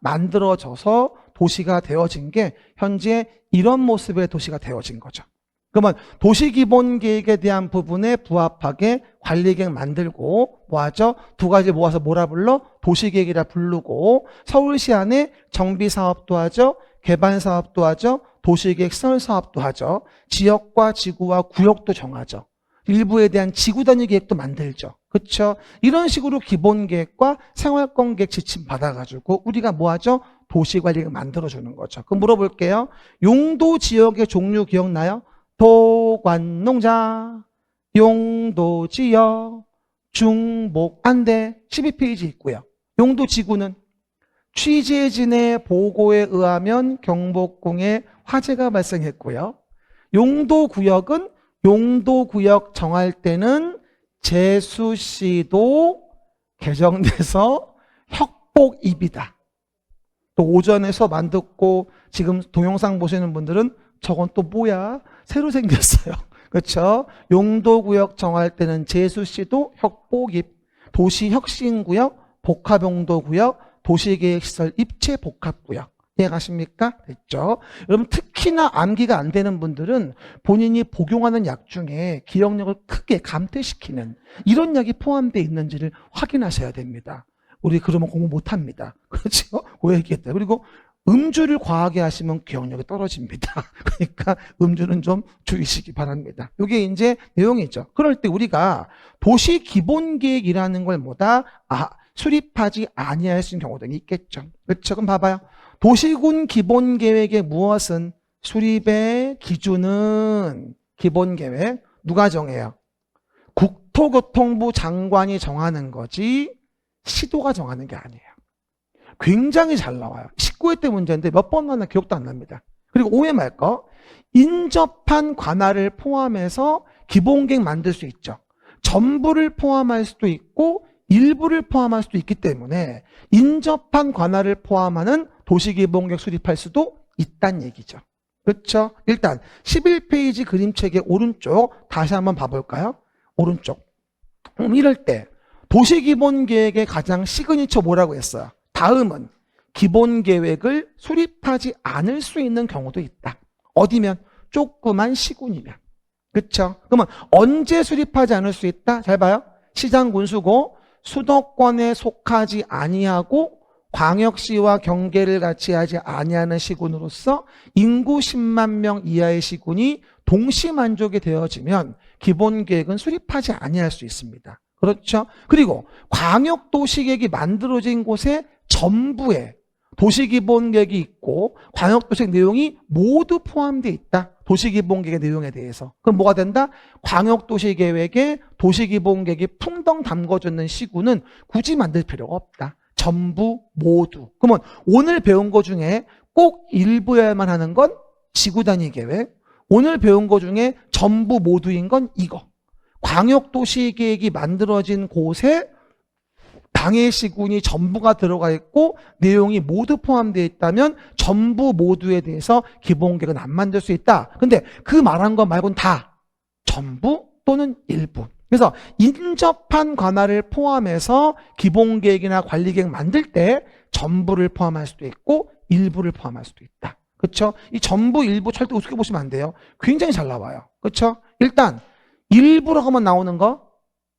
만들어져서 도시가 되어진 게 현재 이런 모습의 도시가 되어진 거죠. 그러면 도시기본계획에 대한 부분에 부합하게 관리계획 만들고 뭐하죠? 2가지 모아서 뭐라 불러? 도시계획이라 부르고 서울시 안에 정비사업도 하죠. 개발사업도 하죠. 도시계획 시설사업도 하죠. 지역과 지구와 구역도 정하죠. 일부에 대한 지구 단위 계획도 만들죠. 그렇죠? 이런 식으로 기본계획과 생활권 계획 지침 받아가지고 우리가 뭐하죠? 도시관리를 만들어주는 거죠. 그럼 물어볼게요. 용도 지역의 종류 기억나요? 도관농자, 용도지역, 중목안대 12페이지 있고요. 용도지구는 취재진의 보고에 의하면 경복궁에 화재가 발생했고요. 용도구역은 용도구역 정할 때는 제수시도 개정돼서 혁복입이다. 또 오전에 수업 안 듣고 지금 동영상 보시는 분들은 저건 또 뭐야? 새로 생겼어요. 그렇죠? 용도구역 정할 때는 제수시도 혁복입, 도시혁신구역, 복합용도구역, 도시계획시설 입체복합구역. 이해가십니까? 됐죠? 여러분 특히나 암기가 안 되는 분들은 본인이 복용하는 약 중에 기억력을 크게 감퇴시키는 이런 약이 포함되어 있는지를 확인하셔야 됩니다. 우리 그러면 공부 못합니다. 그렇죠? 그 얘기했다. 그리고 음주를 과하게 하시면 기억력이 떨어집니다. 그러니까 음주는 좀 줄이시기 바랍니다. 이게 이제 내용이죠. 그럴 때 우리가 도시 기본계획이라는 걸 뭐다? 수립하지 아니할 수 있는 경우도 있겠죠. 그렇죠? 그럼 봐봐요. 도시군 기본계획의 무엇은? 수립의 기준은 기본계획. 누가 정해요? 국토교통부 장관이 정하는 거지 시도가 정하는 게 아니에요. 굉장히 잘 나와요. 19회 때 문제인데 몇 번 만나 기억도 안 납니다. 그리고 오해 말 거. 인접한 관할을 포함해서 기본계획 만들 수 있죠. 전부를 포함할 수도 있고 일부를 포함할 수도 있기 때문에 인접한 관할을 포함하는 도시기본계획 수립할 수도 있다는 얘기죠. 그렇죠? 일단 11페이지 그림책의 오른쪽 다시 한번 봐볼까요? 오른쪽. 이럴 때 도시기본계획의 가장 시그니처 뭐라고 했어요? 다음은 기본계획을 수립하지 않을 수 있는 경우도 있다. 어디면? 조그만 시군이면. 그렇죠? 그러면 언제 수립하지 않을 수 있다? 잘 봐요. 시장 군수고 수도권에 속하지 아니하고 광역시와 경계를 같이 하지 아니하는 시군으로서 인구 10만 명 이하의 시군이 동시 만족이 되어지면 기본계획은 수립하지 아니할 수 있습니다. 그렇죠? 그리고 광역도시계획이 만들어진 곳에 전부에 도시기본계획이 있고 광역도시계획 내용이 모두 포함되어 있다. 도시기본계획 내용에 대해서. 그럼 뭐가 된다? 광역도시계획에 도시기본계획이 풍덩 담궈져 있는 시군은 굳이 만들 필요가 없다. 전부 모두. 그러면 오늘 배운 거 중에 꼭 일부여야만 하는 건 지구단위 계획. 오늘 배운 거 중에 전부 모두인 건 이거. 광역도시계획이 만들어진 곳에 당해시군이 전부가 들어가 있고 내용이 모두 포함되어 있다면 전부 모두에 대해서 기본계획은 안 만들 수 있다. 근데 그 말한 거 말고는 다 전부 또는 일부. 그래서 인접한 관할을 포함해서 기본계획이나 관리계획 만들 때 전부를 포함할 수도 있고 일부를 포함할 수도 있다. 그렇죠? 이 전부 일부 절대 우습게 보시면 안 돼요. 굉장히 잘 나와요. 그렇죠? 일단 일부라고 하면 나오는 거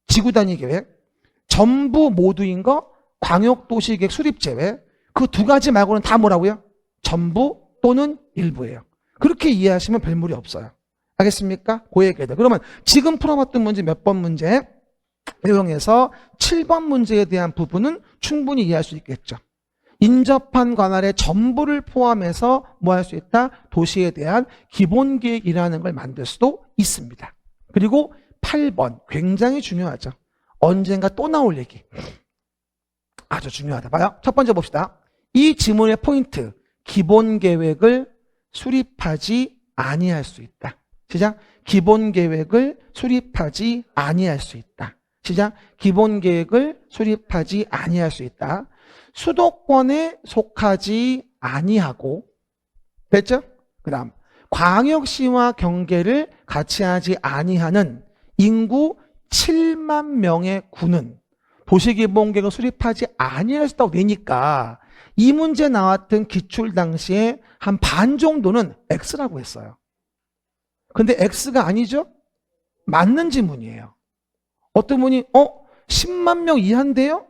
지구단위 계획, 전부 모두인 거 광역도시계획 수립제외. 그 두 가지 말고는 다 뭐라고요? 전부 또는 일부예요. 그렇게 이해하시면 별무리 없어요. 알겠습니까? 그 얘기다. 그러면 지금 풀어봤던 문제 몇 번 문제 내용에서 7번 문제에 대한 부분은 충분히 이해할 수 있겠죠. 인접한 관할의 전부를 포함해서 뭐 할 수 있다? 도시에 대한 기본계획이라는 걸 만들 수도 있습니다. 그리고 8번 굉장히 중요하죠. 언젠가 또 나올 얘기. 아주 중요하다. 봐요. 첫 번째 봅시다. 이 지문의 포인트. 기본계획을 수립하지 아니할 수 있다. 시작. 기본계획을 수립하지 아니할 수 있다. 시작. 기본계획을 수립하지 아니할 수 있다. 수도권에 속하지 아니하고 됐죠? 그 다음 광역시와 경계를 같이 하지 아니하는 인구 7만 명의 군은 도시기본계획을 수립하지 아니할 수 있다고 되니까 이 문제 나왔던 기출 당시에 한 반 정도는 X라고 했어요. 근데 X가 아니죠? 맞는 지문이에요. 어떤 분이 10만 명 이하인데요?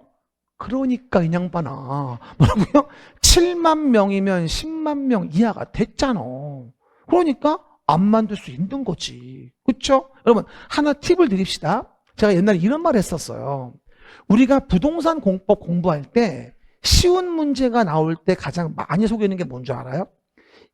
그러니까 이 양반아 뭐라고요? 7만 명이면 10만 명 이하가 됐잖아. 그러니까 안 만들 수 있는 거지. 그렇죠? 여러분 하나 팁을 드립시다. 제가 옛날에 이런 말 했었어요. 우리가 부동산 공법 공부할 때 쉬운 문제가 나올 때 가장 많이 속이는 게 뭔지 알아요?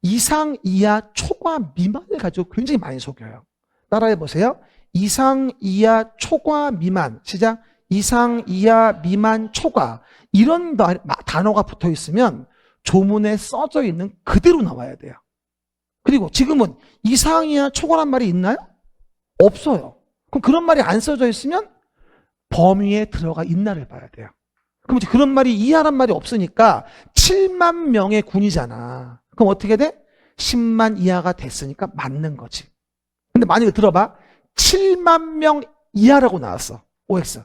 이상, 이하, 초과, 미만을 가지고 굉장히 많이 속여요. 따라해 보세요. 이상, 이하, 초과, 미만. 시작. 이상, 이하, 미만, 초과. 이런 단어가 붙어 있으면 조문에 써져 있는 그대로 나와야 돼요. 그리고 지금은 이상, 이하, 초과란 말이 있나요? 없어요. 그럼 그런 말이 안 써져 있으면 범위에 들어가 있나를 봐야 돼요. 그럼 이제 그런 말이 이하란 말이 없으니까 7만 명의 군이잖아. 그럼 어떻게 돼? 10만 이하가 됐으니까 맞는 거지. 근데 만약에 들어봐. 7만 명 이하라고 나왔어. OX.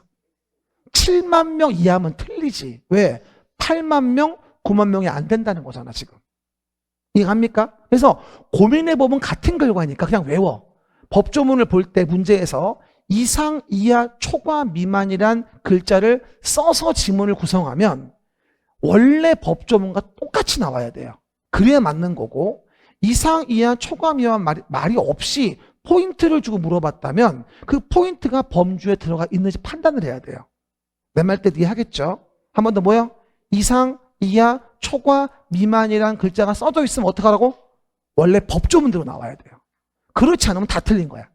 7만 명 이하면 틀리지. 왜? 8만 명, 9만 명이 안 된다는 거잖아, 지금. 이해갑니까? 그래서 고민해보면 같은 결과니까 그냥 외워. 법조문을 볼 때 문제에서 이상, 이하, 초과, 미만이란 글자를 써서 지문을 구성하면 원래 법조문과 똑같이 나와야 돼요. 그래야 맞는 거고, 이상, 이하, 초과, 미만 말이 없이 포인트를 주고 물어봤다면 그 포인트가 범주에 들어가 있는지 판단을 해야 돼요. 내 말 때 이해하겠죠? 한 번 더 뭐요? 이상, 이하, 초과, 미만이란 글자가 써져 있으면 어떡하라고? 원래 법조문대로 나와야 돼요. 그렇지 않으면 다 틀린 거야.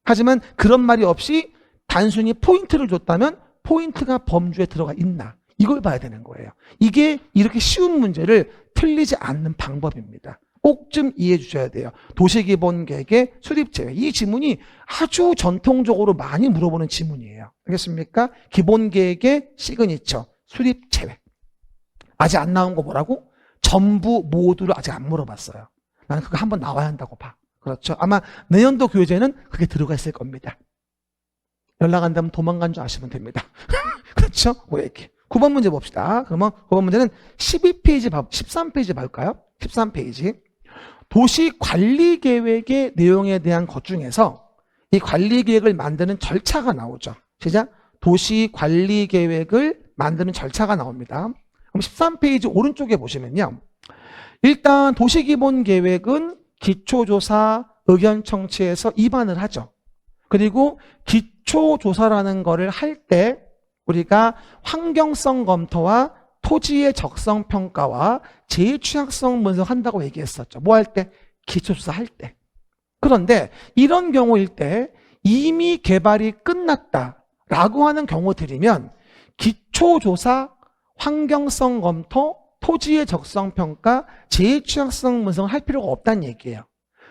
하지만 그런 말이 없이 단순히 포인트를 줬다면 포인트가 범주에 들어가 있나? 이걸 봐야 되는 거예요. 이게 이렇게 쉬운 문제를 틀리지 않는 방법입니다. 꼭 좀 이해해 주셔야 돼요. 도시기본계획의 수립제외. 이 지문이 아주 전통적으로 많이 물어보는 지문이에요. 알겠습니까? 기본계획의 시그니처, 수립제외. 아직 안 나온 거 뭐라고? 전부 모두를 아직 안 물어봤어요. 나는 그거 한번 나와야 한다고 봐. 그렇죠? 아마 내년도 교재는 그게 들어가 있을 겁니다. 연락 안 되면 도망간 줄 아시면 됩니다. 그렇죠? 왜 이렇게. 9번 문제 봅시다. 그러면 9번 문제는 12페이지, 13페이지 볼까요? 13페이지. 도시관리계획의 내용에 대한 것 중에서 이 관리계획을 만드는 절차가 나오죠. 시작. 도시관리계획을 만드는 절차가 나옵니다. 그럼 13페이지 오른쪽에 보시면요. 일단 도시기본계획은 기초조사, 의견청취에서 입안을 하죠. 그리고 기초조사라는 거를 할 때 우리가 환경성 검토와 토지의 적성평가와 재취약성 분석한다고 얘기했었죠. 뭐 할 때? 기초조사 할 때. 그런데 이런 경우일 때 이미 개발이 끝났다라고 하는 경우들이면 기초조사, 환경성 검토, 토지의 적성평가, 재취약성 분석을 할 필요가 없다는 얘기예요.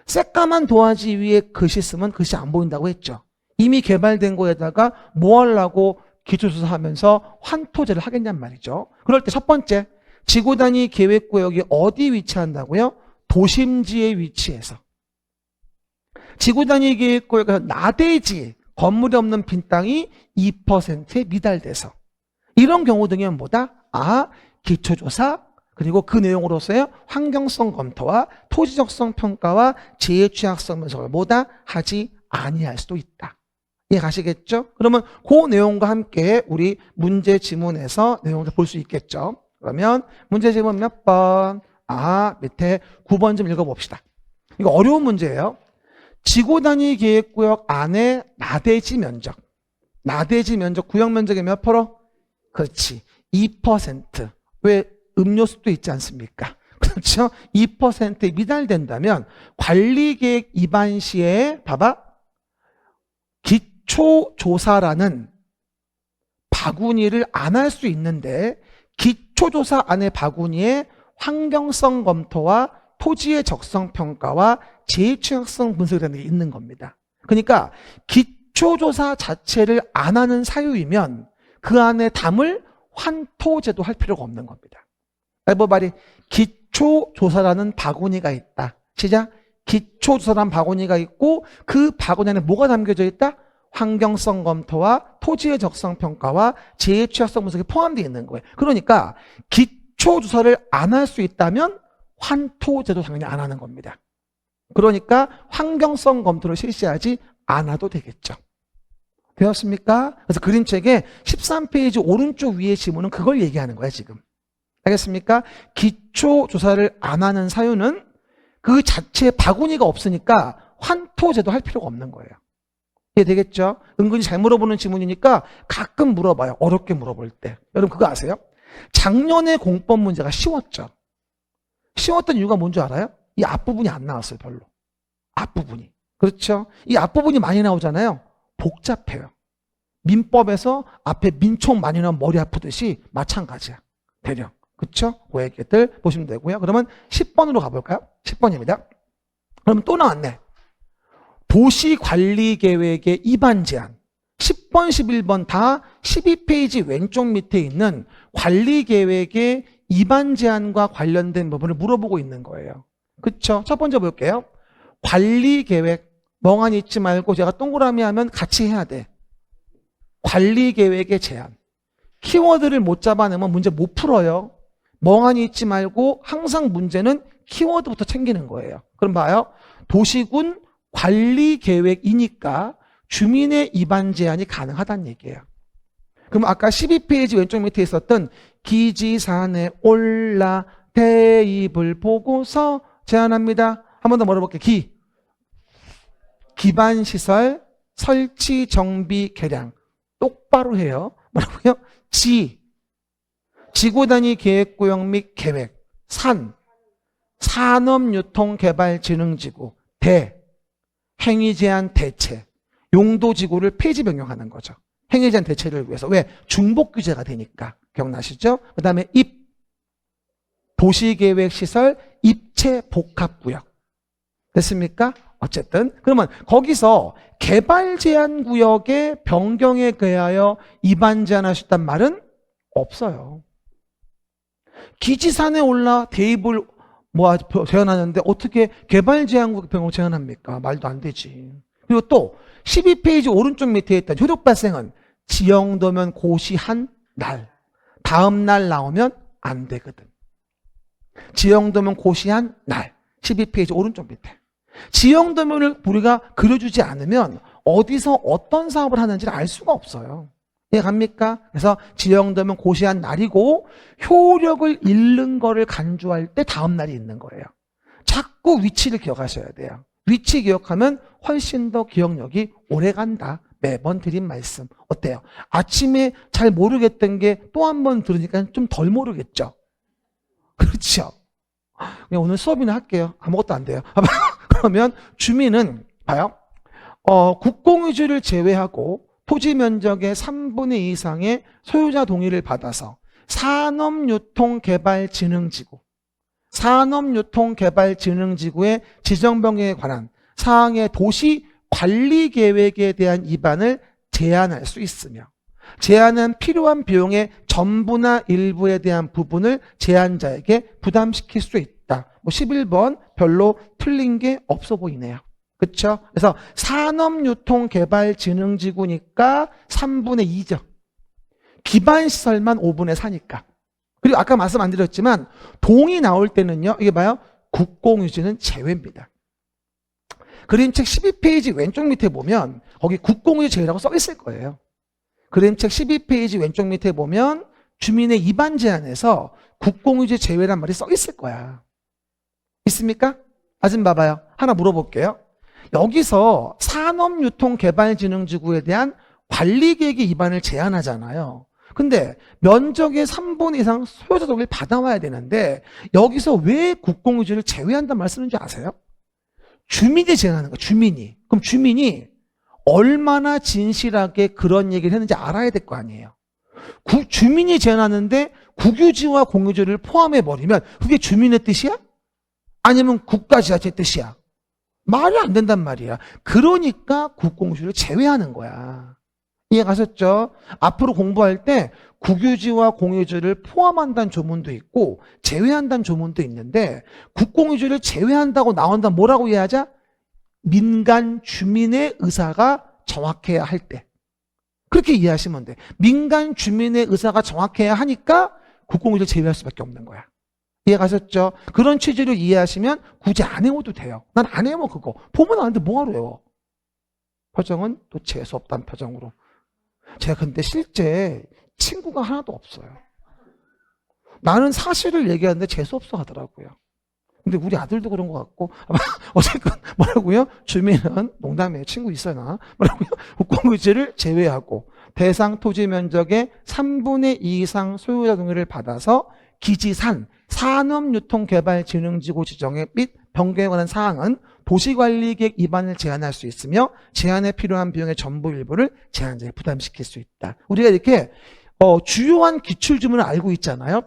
새까만 도화지 위에 글씨 쓰면 글씨 안 보인다고 했죠. 이미 개발된 거에다가 뭐 하려고 기초조사하면서 환토제를 하겠냔 말이죠. 그럴 때 첫 번째, 지구단위 계획구역이 어디 위치한다고요? 도심지에 위치해서. 지구단위 계획구역에서 나대지, 건물이 없는 빈 땅이 2%에 미달돼서. 이런 경우 등은 뭐다? 기초조사, 그리고 그 내용으로서의 환경성 검토와 토지적성 평가와 재취약성 분석을 뭐다? 하지 아니할 수도 있다. 이해 가시겠죠? 그러면 그 내용과 함께 우리 문제 지문에서 내용을 볼 수 있겠죠? 그러면 문제 지문 몇 번? 밑에 9번 좀 읽어봅시다. 이거 어려운 문제예요. 지구단위 계획구역 안에 나대지 면적. 나대지 면적, 구역 면적의 몇 프로? 그렇지. 2%. 왜? 음료수도 있지 않습니까? 그렇죠? 2%에 미달된다면 관리계획 위반 시에 봐봐. 기초조사라는 바구니를 안 할 수 있는데 기초조사 안에 바구니에 환경성 검토와 토지의 적성평가와 재취약성 분석이라는 게 있는 겁니다. 그러니까 기초조사 자체를 안 하는 사유이면 그 안에 담을 환토제도 할 필요가 없는 겁니다. 말이 기초조사라는 바구니가 있다. 시작. 기초조사라는 바구니가 있고 그 바구니 안에 뭐가 담겨져 있다? 환경성 검토와 토지의 적성평가와 재취약성 분석이 포함되어 있는 거예요. 그러니까 기초조사를 안 할 수 있다면 환토제도 당연히 안 하는 겁니다. 그러니까 환경성 검토를 실시하지 않아도 되겠죠. 되었습니까? 그래서 그림책의 13페이지 오른쪽 위의 지문은 그걸 얘기하는 거야, 지금. 알겠습니까? 기초조사를 안 하는 사유는 그 자체에 바구니가 없으니까 환토제도 할 필요가 없는 거예요. 이해되겠죠? 은근히 잘 물어보는 지문이니까 가끔 물어봐요. 어렵게 물어볼 때. 여러분 그거 아세요? 작년에 공법 문제가 쉬웠죠. 쉬웠던 이유가 뭔지 알아요? 이 앞부분이 안 나왔어요, 별로. 앞부분이. 그렇죠? 이 앞부분이 많이 나오잖아요. 복잡해요. 민법에서 앞에 민총 많이 나오면 머리 아프듯이 마찬가지야. 대령. 그렇죠? 그 얘기들 보시면 되고요. 그러면 10번으로 가볼까요? 10번입니다. 그럼 또 나왔네. 도시관리계획의 입안 제한. 10번, 11번 다 12페이지 왼쪽 밑에 있는 관리계획의 입안 제한과 관련된 부분을 물어보고 있는 거예요. 그쵸? 첫 번째 볼게요. 관리계획, 멍하니 있지 말고 제가 동그라미 하면 같이 해야 돼. 관리계획의 제한. 키워드를 못 잡아내면 문제 못 풀어요. 멍하니 있지 말고 항상 문제는 키워드부터 챙기는 거예요. 그럼 봐요. 도시군 관리계획이니까 주민의 입안 제한이 가능하다는 얘기예요. 그럼 아까 12페이지 왼쪽 밑에 있었던 기지산에 올라 대입을 보고서 제안합니다. 한 번 더 물어볼게요. 기반시설 설치 정비 개량 똑바로 해요. 뭐라고요? 지구단위 계획구역 및 계획. 산업유통개발진흥지구. 행위제한 대체. 용도지구를 폐지 변경하는 거죠. 행위제한 대체를 위해서. 왜? 중복 규제가 되니까. 기억나시죠? 그 다음에 도시계획시설 입체 복합구역. 됐습니까? 어쨌든 그러면 거기서 개발제한구역의 변경에 대하여 입안 제한할 수 있단 말은 없어요. 기지산에 올라 대입을 제한하는데 어떻게 개발제한구역 변경 제한합니까? 말도 안 되지. 그리고 또 12페이지 오른쪽 밑에 있던 효력 발생은 지형도면 고시한 날. 다음 날 나오면 안 되거든. 지형도면 고시한 날. 12페이지 오른쪽 밑에. 지형도면을 우리가 그려주지 않으면 어디서 어떤 사업을 하는지를 알 수가 없어요. 이해갑니까? 그래서 지형도면 고시한 날이고 효력을 잃는 거를 간주할 때 다음 날이 있는 거예요. 자꾸 위치를 기억하셔야 돼요. 위치 기억하면 훨씬 더 기억력이 오래 간다. 매번 드린 말씀. 어때요? 아침에 잘 모르겠던 게 또 한 번 들으니까 좀 덜 모르겠죠? 그렇죠? 그냥 오늘 수업이나 할게요. 아무것도 안 돼요. 그러면 주민은 봐요. 국공유지를 제외하고 토지 면적의 3분의 2 이상의 소유자 동의를 받아서 산업유통개발진흥지구의 지정 변경에 관한 사항의 도시 관리 계획에 대한 입안을 제한할 수 있으며 제한은 필요한 비용의 전부나 일부에 대한 부분을 제한자에게 부담시킬 수 있다. 11번 별로 틀린 게 없어 보이네요. 그렇죠? 그래서 산업유통개발진흥지구니까 3분의 2죠. 기반시설만 5분의 4니까. 그리고 아까 말씀 안 드렸지만 동이 나올 때는요. 이게 봐요. 국공유지는 제외입니다. 그림책 12페이지 왼쪽 밑에 보면 거기 국공유지 제외라고 써 있을 거예요. 그림책 12페이지 왼쪽 밑에 보면 주민의 입안 제한에서 국공유지 제외란 말이 써 있을 거야. 있습니까? 아좀 봐봐요. 하나 물어볼게요. 여기서 산업유통개발진흥지구에 대한 관리계획의 입안을 제한하잖아요. 근데 면적의 3분의 2 이상 소유자 동의를 받아와야 되는데 여기서 왜 국공유지를 제외한다는 말 쓰는지 아세요? 주민이 제한하는 거야. 주민이. 그럼 주민이 얼마나 진실하게 그런 얘기를 했는지 알아야 될 거 아니에요. 주민이 제한하는데 국유지와 공유지를 포함해버리면 그게 주민의 뜻이야? 아니면 국가지자체 뜻이야? 말이 안 된단 말이야. 그러니까 국공유지를 제외하는 거야. 이해 가셨죠? 앞으로 공부할 때 국유지와 공유지를 포함한다는 조문도 있고 제외한다는 조문도 있는데 국공유지를 제외한다고 나온다면 뭐라고 이해하자? 민간 주민의 의사가 정확해야 할 때. 그렇게 이해하시면 돼. 민간 주민의 의사가 정확해야 하니까 국공유지를 제외할 수밖에 없는 거야. 이해 가셨죠? 그런 취지로 이해하시면 굳이 안 외워도 돼요. 난 안 외워 그거. 보면 아는데 뭐하러 외워? 표정은 또 재수없다는 표정으로. 제가 근데 실제 친구가 하나도 없어요. 나는 사실을 얘기하는데 재수없어 하더라고요. 근데 우리 아들도 그런 것 같고 어쨌든 뭐라고요? 주민은 농담이에요. 친구 있어요 나. 뭐라고요? 국공유지를 제외하고 대상 토지 면적의 3분의 2 이상 소유자 동의를 받아서 기지산 산업유통개발진흥지구 지정에 및 변경에 관한 사항은 도시관리계획 입안을 제한할 수 있으며 제한에 필요한 비용의 전부 일부를 제한자에 부담시킬 수 있다. 우리가 이렇게 주요한 기출지문을 알고 있잖아요.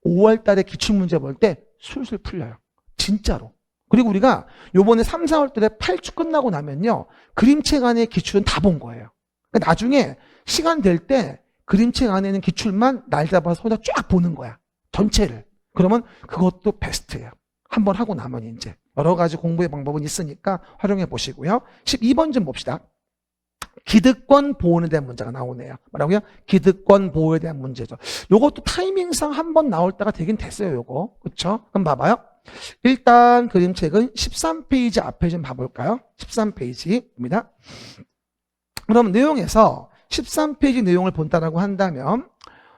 5월 달에 기출문제 볼 때 술술 풀려요. 진짜로. 그리고 우리가 요번에 3, 4월 달에 8주 끝나고 나면요. 그림책 안에 기출은 다 본 거예요. 그러니까 나중에 시간 될 때 그림책 안에 있는 기출만 날 잡아서 혼자 쫙 보는 거야. 전체를. 그러면 그것도 베스트예요. 한번 하고 나면 이제 여러 가지 공부의 방법은 있으니까 활용해 보시고요. 12번 좀 봅시다. 기득권 보호에 대한 문제가 나오네요. 뭐라고요? 기득권 보호에 대한 문제죠. 요것도 타이밍상 한 번 나올 때가 되긴 됐어요, 요거. 그쵸? 그럼 봐봐요. 일단 그림책은 13페이지 앞에 좀 봐볼까요? 13페이지입니다. 그럼 내용에서 13페이지 내용을 본다라고 한다면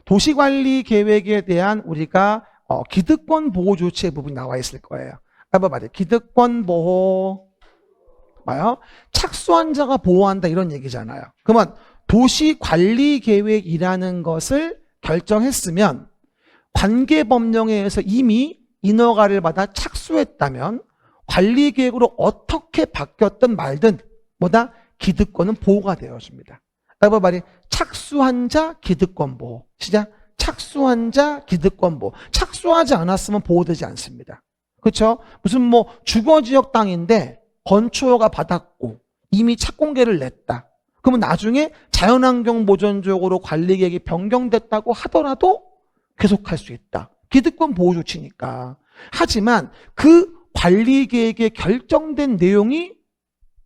도시관리 계획에 대한 우리가 기득권 보호 조치의 부분이 나와 있을 거예요. 한번 말이에요. 기득권 보호 봐요. 착수한 자가 보호한다 이런 얘기잖아요. 그러면 도시관리계획이라는 것을 결정했으면 관계법령에 의해서 이미 인허가를 받아 착수했다면 관리계획으로 어떻게 바뀌었든 말든 뭐다? 기득권은 보호가 되어집니다. 한번 말이에요. 착수한 자 기득권 보호. 시작. 착수한 자 기득권 보호. 착수하지 않았으면 보호되지 않습니다. 그렇죠? 무슨 뭐 주거지역 땅인데 건축허가 받았고 이미 착공계를 냈다. 그러면 나중에 자연환경 보전적으로 관리계획이 변경됐다고 하더라도 계속할 수 있다. 기득권 보호 조치니까. 하지만 그 관리계획에 결정된 내용이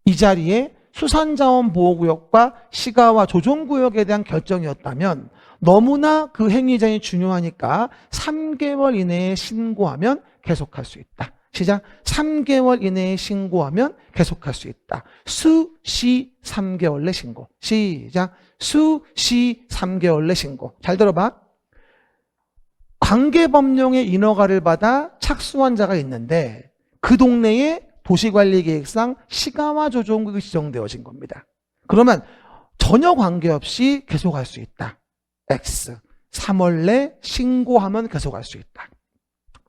이 자리에 수산자원보호구역과 시가와 조정구역에 대한 결정이었다면 너무나 그 행위자이 중요하니까 3개월 이내에 신고하면 계속할 수 있다. 시작. 3개월 이내에 신고하면 계속할 수 있다. 수시 3개월 내 신고. 시작. 수시 3개월 내 신고. 잘 들어봐. 관계법령의 인허가를 받아 착수한 자가 있는데 그 동네에 도시관리계획상 시가와 조정구역이 지정되어진 겁니다. 그러면 전혀 관계없이 계속할 수 있다. X. 3월 내 신고하면 계속할 수 있다.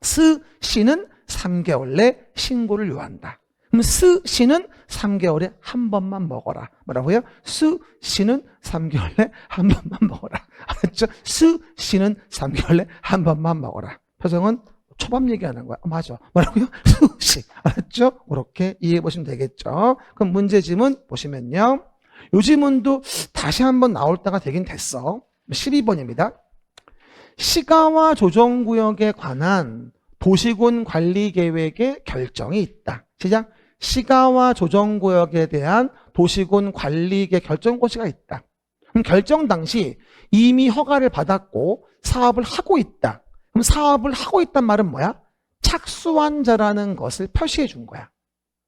스시는 3개월 내 신고를 요한다. 그럼 스시는 3개월에 한 번만 먹어라. 뭐라고요? 스시는 3개월 내 한 번만 먹어라. 알았죠? 스시는 3개월 내 한 번만 먹어라. 표정은 초밥 얘기하는 거야. 맞아. 뭐라고요? 수시. 알았죠? 그렇게 이해해 보시면 되겠죠? 그럼 문제 지문 보시면요. 요 지문도 다시 한번 나올 때가 되긴 됐어. 12번입니다. 시가와 조정구역에 관한 도시군 관리계획의 결정이 있다. 시작. 시가와 조정구역에 대한 도시군 관리계획 결정고시가 있다. 그럼 결정 당시 이미 허가를 받았고 사업을 하고 있다. 그럼 사업을 하고 있단 말은 뭐야? 착수한 자라는 것을 표시해 준 거야.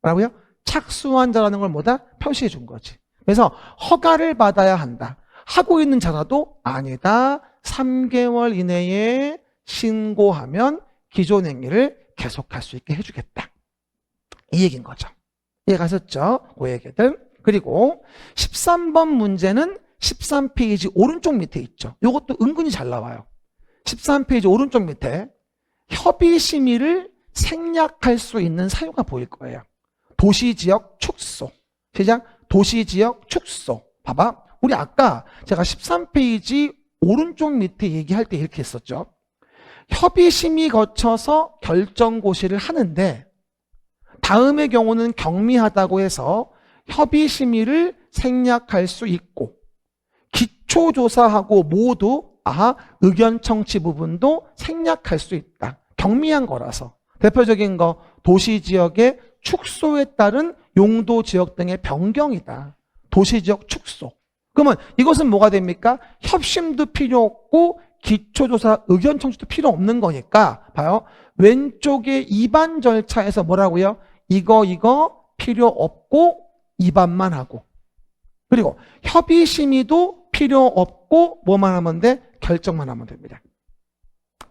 뭐라고요? 착수한 자라는 걸 뭐다? 표시해 준 거지. 그래서 허가를 받아야 한다. 하고 있는 자라도 아니다. 3개월 이내에 신고하면 기존 행위를 계속할 수 있게 해주겠다. 이 얘기인 거죠. 이해가셨죠? 그 얘기들. 그리고 13번 문제는 13페이지 오른쪽 밑에 있죠. 이것도 은근히 잘 나와요. 13페이지 오른쪽 밑에 협의심의를 생략할 수 있는 사유가 보일 거예요. 도시지역 축소. 시작. 도시지역 축소. 봐봐. 우리 아까 제가 13페이지 오른쪽 밑에 얘기할 때 이렇게 했었죠. 협의심의 거쳐서 결정고시를 하는데 다음의 경우는 경미하다고 해서 협의심의를 생략할 수 있고 기초조사하고 모두 의견 청취 부분도 생략할 수 있다. 경미한 거라서. 대표적인 거 도시지역의 축소에 따른 용도지역 등의 변경이다. 도시지역 축소. 그러면 이것은 뭐가 됩니까? 협심도 필요 없고 기초조사 의견 청취도 필요 없는 거니까 봐요. 왼쪽에 입안 절차에서 뭐라고요? 이거 필요 없고 입안만 하고 그리고 협의심의도 필요 없고 뭐만 하면 돼? 결정만 하면 됩니다.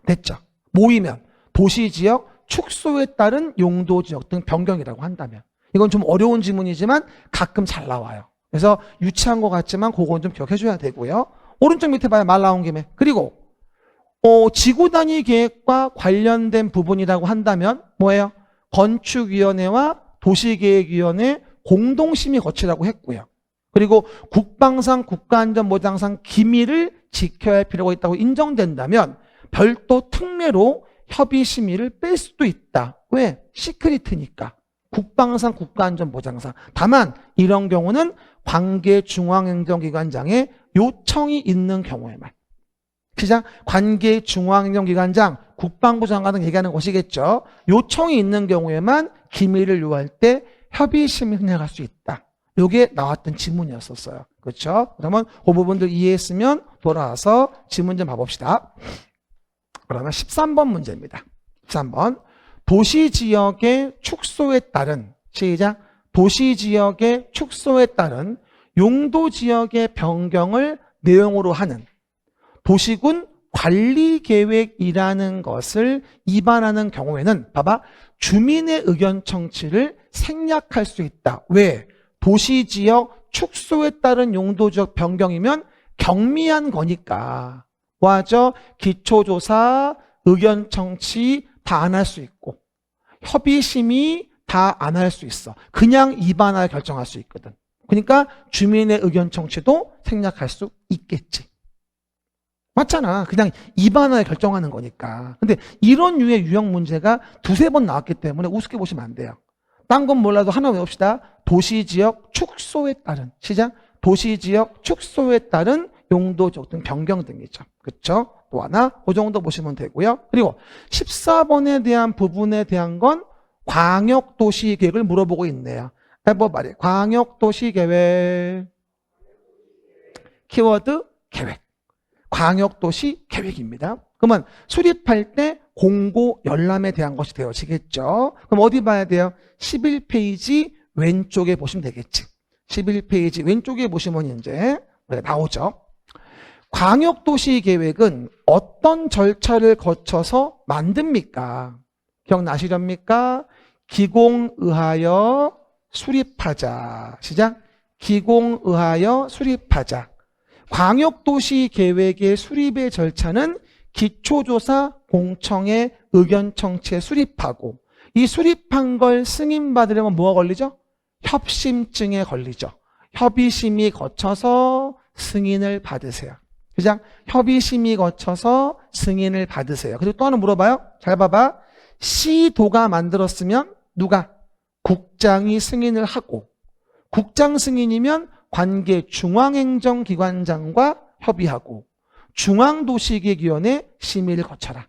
됐죠? 모이면 도시지역 축소에 따른 용도지역 등 변경이라고 한다면 이건 좀 어려운 지문이지만 가끔 잘 나와요. 그래서 유치한 것 같지만 그건 좀 기억해 줘야 되고요. 오른쪽 밑에 봐요. 말 나온 김에. 그리고 지구단위 계획과 관련된 부분이라고 한다면 뭐예요? 건축위원회와 도시계획위원회 공동심의 거치라고 했고요. 그리고 국방상 국가안전보장상 기밀을 지켜야 할 필요가 있다고 인정된다면 별도 특례로 협의심의를 뺄 수도 있다. 왜? 시크릿이니까. 국방상 국가안전보장상. 다만 이런 경우는 관계 중앙행정기관장의 요청이 있는 경우에만. 시작. 관계 중앙행정기관장, 국방부 장관 등 얘기하는 것이겠죠. 요청이 있는 경우에만 기밀을 요할 때 협의심이 생겨날 수 있다. 이게 나왔던 지문이었었어요. 그렇죠? 그러면 그 부분들 이해했으면 돌아와서 지문 좀 봐봅시다. 그러면 13번 문제입니다. 13번. 도시지역의 축소에 따른, 시작. 도시지역의 축소에 따른 용도지역의 변경을 내용으로 하는 도시군 관리계획이라는 것을 위반하는 경우에는 봐봐. 주민의 의견 청취를 생략할 수 있다. 왜? 도시지역 축소에 따른 용도지역 변경이면 경미한 거니까. 뭐하죠? 기초조사, 의견 청취 다 안 할 수 있고 협의심의 다 안 할 수 있어. 그냥 위반하여 결정할 수 있거든. 그러니까 주민의 의견 청취도 생략할 수 있겠지. 맞잖아. 그냥 위반하여 결정하는 거니까. 근데 이런 류의 유형 문제가 두세 번 나왔기 때문에 우습게 보시면 안 돼요. 딴 건 몰라도 하나 외웁시다. 도시지역 축소에 따른, 시작. 도시지역 축소에 따른 용도지역 등 변경 등이죠. 그렇죠? 또 하나 그 정도 보시면 되고요. 그리고 14번에 대한 부분에 대한 건 광역도시계획을 물어보고 있네요. 해봐 말이에요. 광역도시계획. 키워드 계획. 광역도시 계획입니다. 그러면 수립할 때 공고 열람에 대한 것이 되어지겠죠. 그럼 어디 봐야 돼요? 11페이지 왼쪽에 보시면 되겠지. 11페이지 왼쪽에 보시면 이제 나오죠. 광역도시 계획은 어떤 절차를 거쳐서 만듭니까? 기억나시렵니까? 기공의하여 수립하자. 시작. 기공의하여 수립하자. 광역도시 계획의 수립의 절차는 기초조사 공청회 의견 청취에 수립하고 이 수립한 걸 승인받으려면 뭐가 걸리죠? 협심증에 걸리죠. 협의심의 거쳐서 승인을 받으세요. 그죠? 협의심의 거쳐서 승인을 받으세요. 그리고 또 하나 물어봐요. 잘 봐봐. 시도가 만들었으면 누가? 국장이 승인을 하고 국장 승인이면 관계 중앙행정기관장과 협의하고 중앙도시계획위원회 심의를 거쳐라.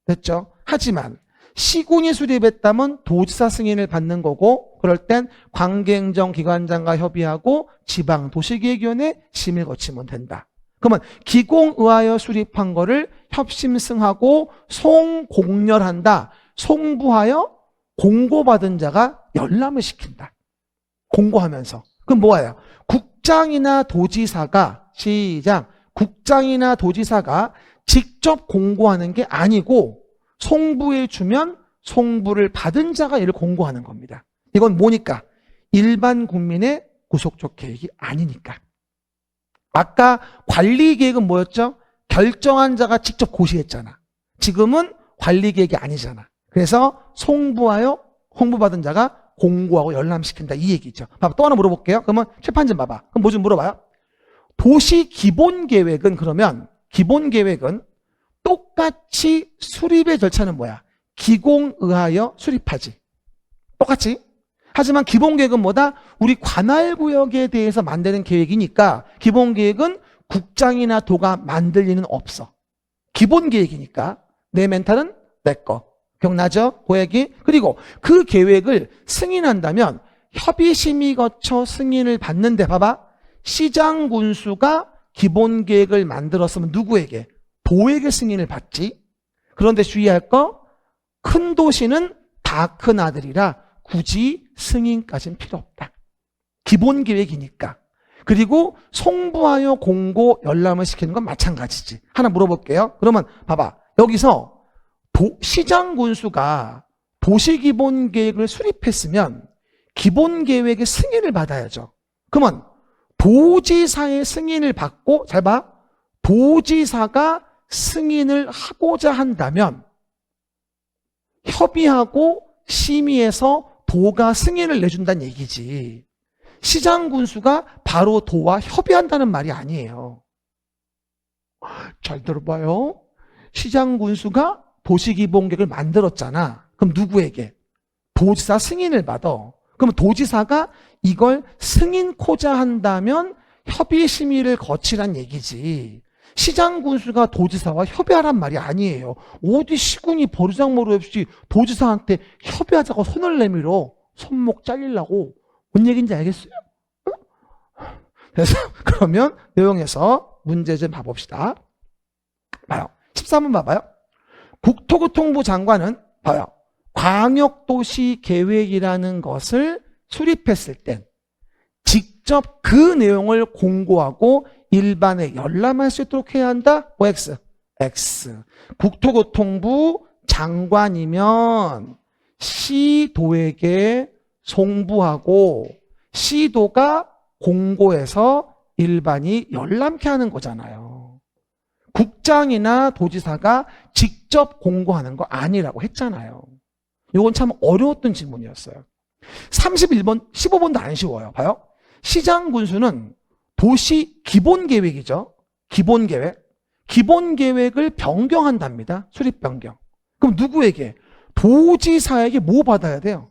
됐죠? 하지만 시군이 수립했다면 도지사 승인을 받는 거고 그럴 땐 관계행정기관장과 협의하고 지방도시계획위원회 심의를 거치면 된다. 그러면 기공의하여 수립한 거를 협심승하고 송공열한다. 송부하여 공고받은 자가 열람을 시킨다. 공고하면서. 그럼 뭐예요? 국장이나 도지사가 시작. 국장이나 도지사가 직접 공고하는 게 아니고 송부해 주면 송부를 받은 자가 이를 공고하는 겁니다. 이건 뭐니까? 일반 국민의 구속적 계획이 아니니까. 아까 관리계획은 뭐였죠? 결정한 자가 직접 고시했잖아. 지금은 관리계획이 아니잖아. 그래서 송부하여 홍보받은 자가 공고하고 열람시킨다 이 얘기죠. 봐봐, 또 하나 물어볼게요. 그러면 칠판 좀 봐봐. 그럼 뭐 좀 물어봐요. 도시 기본계획은 그러면 기본계획은 똑같이 수립의 절차는 뭐야? 기공의하여 수립하지. 똑같이. 하지만 기본계획은 뭐다? 우리 관할구역에 대해서 만드는 계획이니까 기본계획은 국장이나 도가 만들 리는 없어. 기본계획이니까 내 멘탈은 내 거. 기억나죠? 그 얘기? 그리고 그 계획을 승인한다면 협의심의 거쳐 승인을 받는데 봐봐. 시장 군수가 기본계획을 만들었으면 누구에게? 도에게 승인을 받지. 그런데 주의할 거 큰 도시는 다 큰 아들이라 굳이 승인까지는 필요 없다. 기본계획이니까. 그리고 송부하여 공고 열람을 시키는 건 마찬가지지. 하나 물어볼게요. 그러면 봐봐. 여기서 시장 군수가 도시기본계획을 수립했으면 기본계획의 승인을 받아야죠. 그러면 도지사의 승인을 받고 잘 봐. 도지사가 승인을 하고자 한다면 협의하고 심의해서 도가 승인을 내준다는 얘기지. 시장 군수가 바로 도와 협의한다는 말이 아니에요. 잘 들어봐요. 시장 군수가 도시기본계획을 만들었잖아. 그럼 누구에게? 도지사 승인을 받아. 그러면 도지사가 이걸 승인코자 한다면 협의 심의를 거치란 얘기지. 시장 군수가 도지사와 협의하란 말이 아니에요. 어디 시군이 버르장머리 없이 도지사한테 협의하자고 손을 내밀어. 손목 잘리려고. 뭔 얘기인지 알겠어요? 그래서 그러면 내용에서 문제 좀 봐봅시다. 봐요. 13번 봐봐요. 국토교통부 장관은 봐요. 광역도시 계획이라는 것을 수립했을 땐 직접 그 내용을 공고하고 일반에 열람할 수 있도록 해야 한다? OX. X. 국토교통부 장관이면 시도에게 송부하고 시도가 공고해서 일반이 열람케 하는 거잖아요. 국장이나 도지사가 직접 공고하는 거 아니라고 했잖아요. 이건 참 어려웠던 질문이었어요. 31번, 15번도 안 쉬워요. 봐요. 시장 군수는 도시 기본계획이죠. 기본계획. 기본계획을 변경한답니다. 수립 변경. 그럼 누구에게? 도지사에게 뭐 받아야 돼요?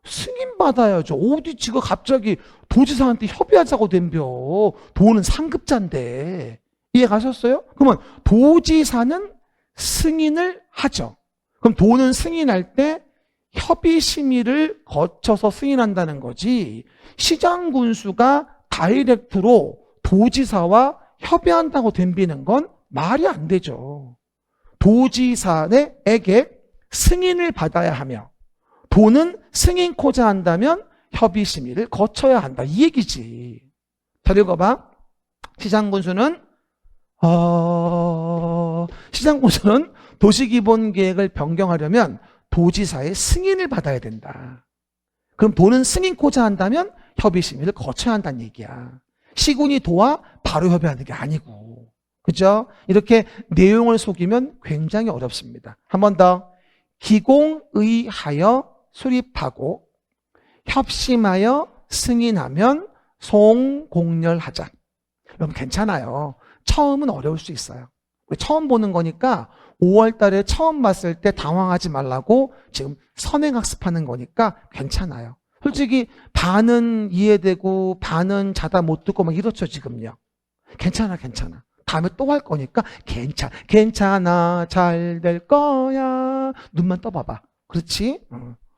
승인 받아야죠. 어디 지가 갑자기 도지사한테 협의하자고 덤벼. 도는 상급자인데. 이해 가셨어요? 그러면 도지사는 승인을 하죠. 그럼 도는 승인할 때 협의 심의를 거쳐서 승인한다는 거지. 시장 군수가 다이렉트로 도지사와 협의한다고 덤비는 건 말이 안 되죠. 도지사에게 승인을 받아야 하며 도는 승인코자 한다면 협의 심의를 거쳐야 한다. 이 얘기지. 잘 읽어봐. 시장 군수는 도시기본계획을 변경하려면 도지사의 승인을 받아야 된다. 그럼 도는 승인코자 한다면 협의 심의를 거쳐야 한다는 얘기야. 시군이 도와 바로 협의하는 게 아니고. 그죠? 이렇게 내용을 속이면 굉장히 어렵습니다. 한 번 더. 기공의하여 수립하고 협심하여 승인하면 송공렬하자. 여러분 괜찮아요. 처음은 어려울 수 있어요. 처음 보는 거니까 5월 달에 처음 봤을 때 당황하지 말라고 지금 선행학습하는 거니까 괜찮아요. 솔직히 반은 이해되고 반은 자다 못 듣고 막 이렇죠 지금요. 괜찮아. 다음에 또 할 거니까 괜찮아 잘 될 거야. 눈만 떠봐봐. 그렇지?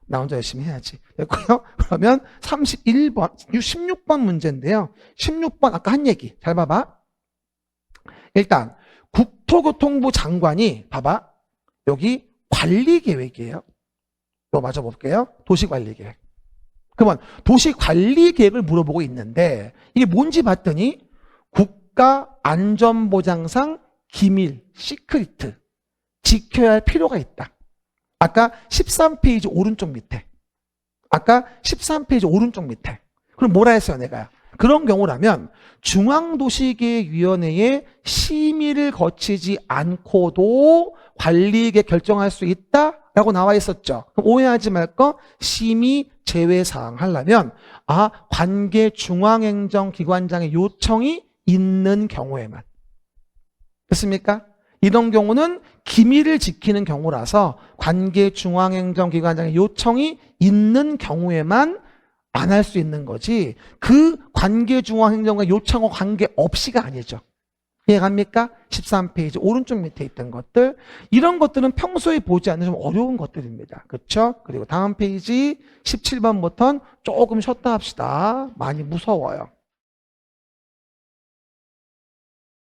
나 혼자 열심히 해야지. 됐고요. 그러면 31번, 16번 문제인데요. 16번 아까 한 얘기 잘 봐봐. 일단 국토교통부 장관이 봐봐. 여기 관리계획이에요. 이거 맞아 볼게요. 도시관리계획. 그러면 도시관리계획을 물어보고 있는데 이게 뭔지 봤더니 국가안전보장상 기밀, 시크리트 지켜야 할 필요가 있다. 아까 13페이지 오른쪽 밑에. 그럼 뭐라 했어요 내가? 그런 경우라면 중앙도시계획위원회의 심의를 거치지 않고도 관리계획 결정할 수 있다라고 나와 있었죠. 그럼 오해하지 말 거 심의 제외사항 하려면 관계 중앙행정기관장의 요청이 있는 경우에만. 됐습니까? 이런 경우는 기밀을 지키는 경우라서 관계 중앙행정기관장의 요청이 있는 경우에만 안 할 수 있는 거지 그 관계 중앙행정과 요청과 관계없이가 아니죠. 이해갑니까? 13페이지 오른쪽 밑에 있던 것들 이런 것들은 평소에 보지 않는 좀 어려운 것들입니다. 그렇죠? 그리고 다음 페이지 17번부터는 조금 쉬었다 합시다. 많이 무서워요.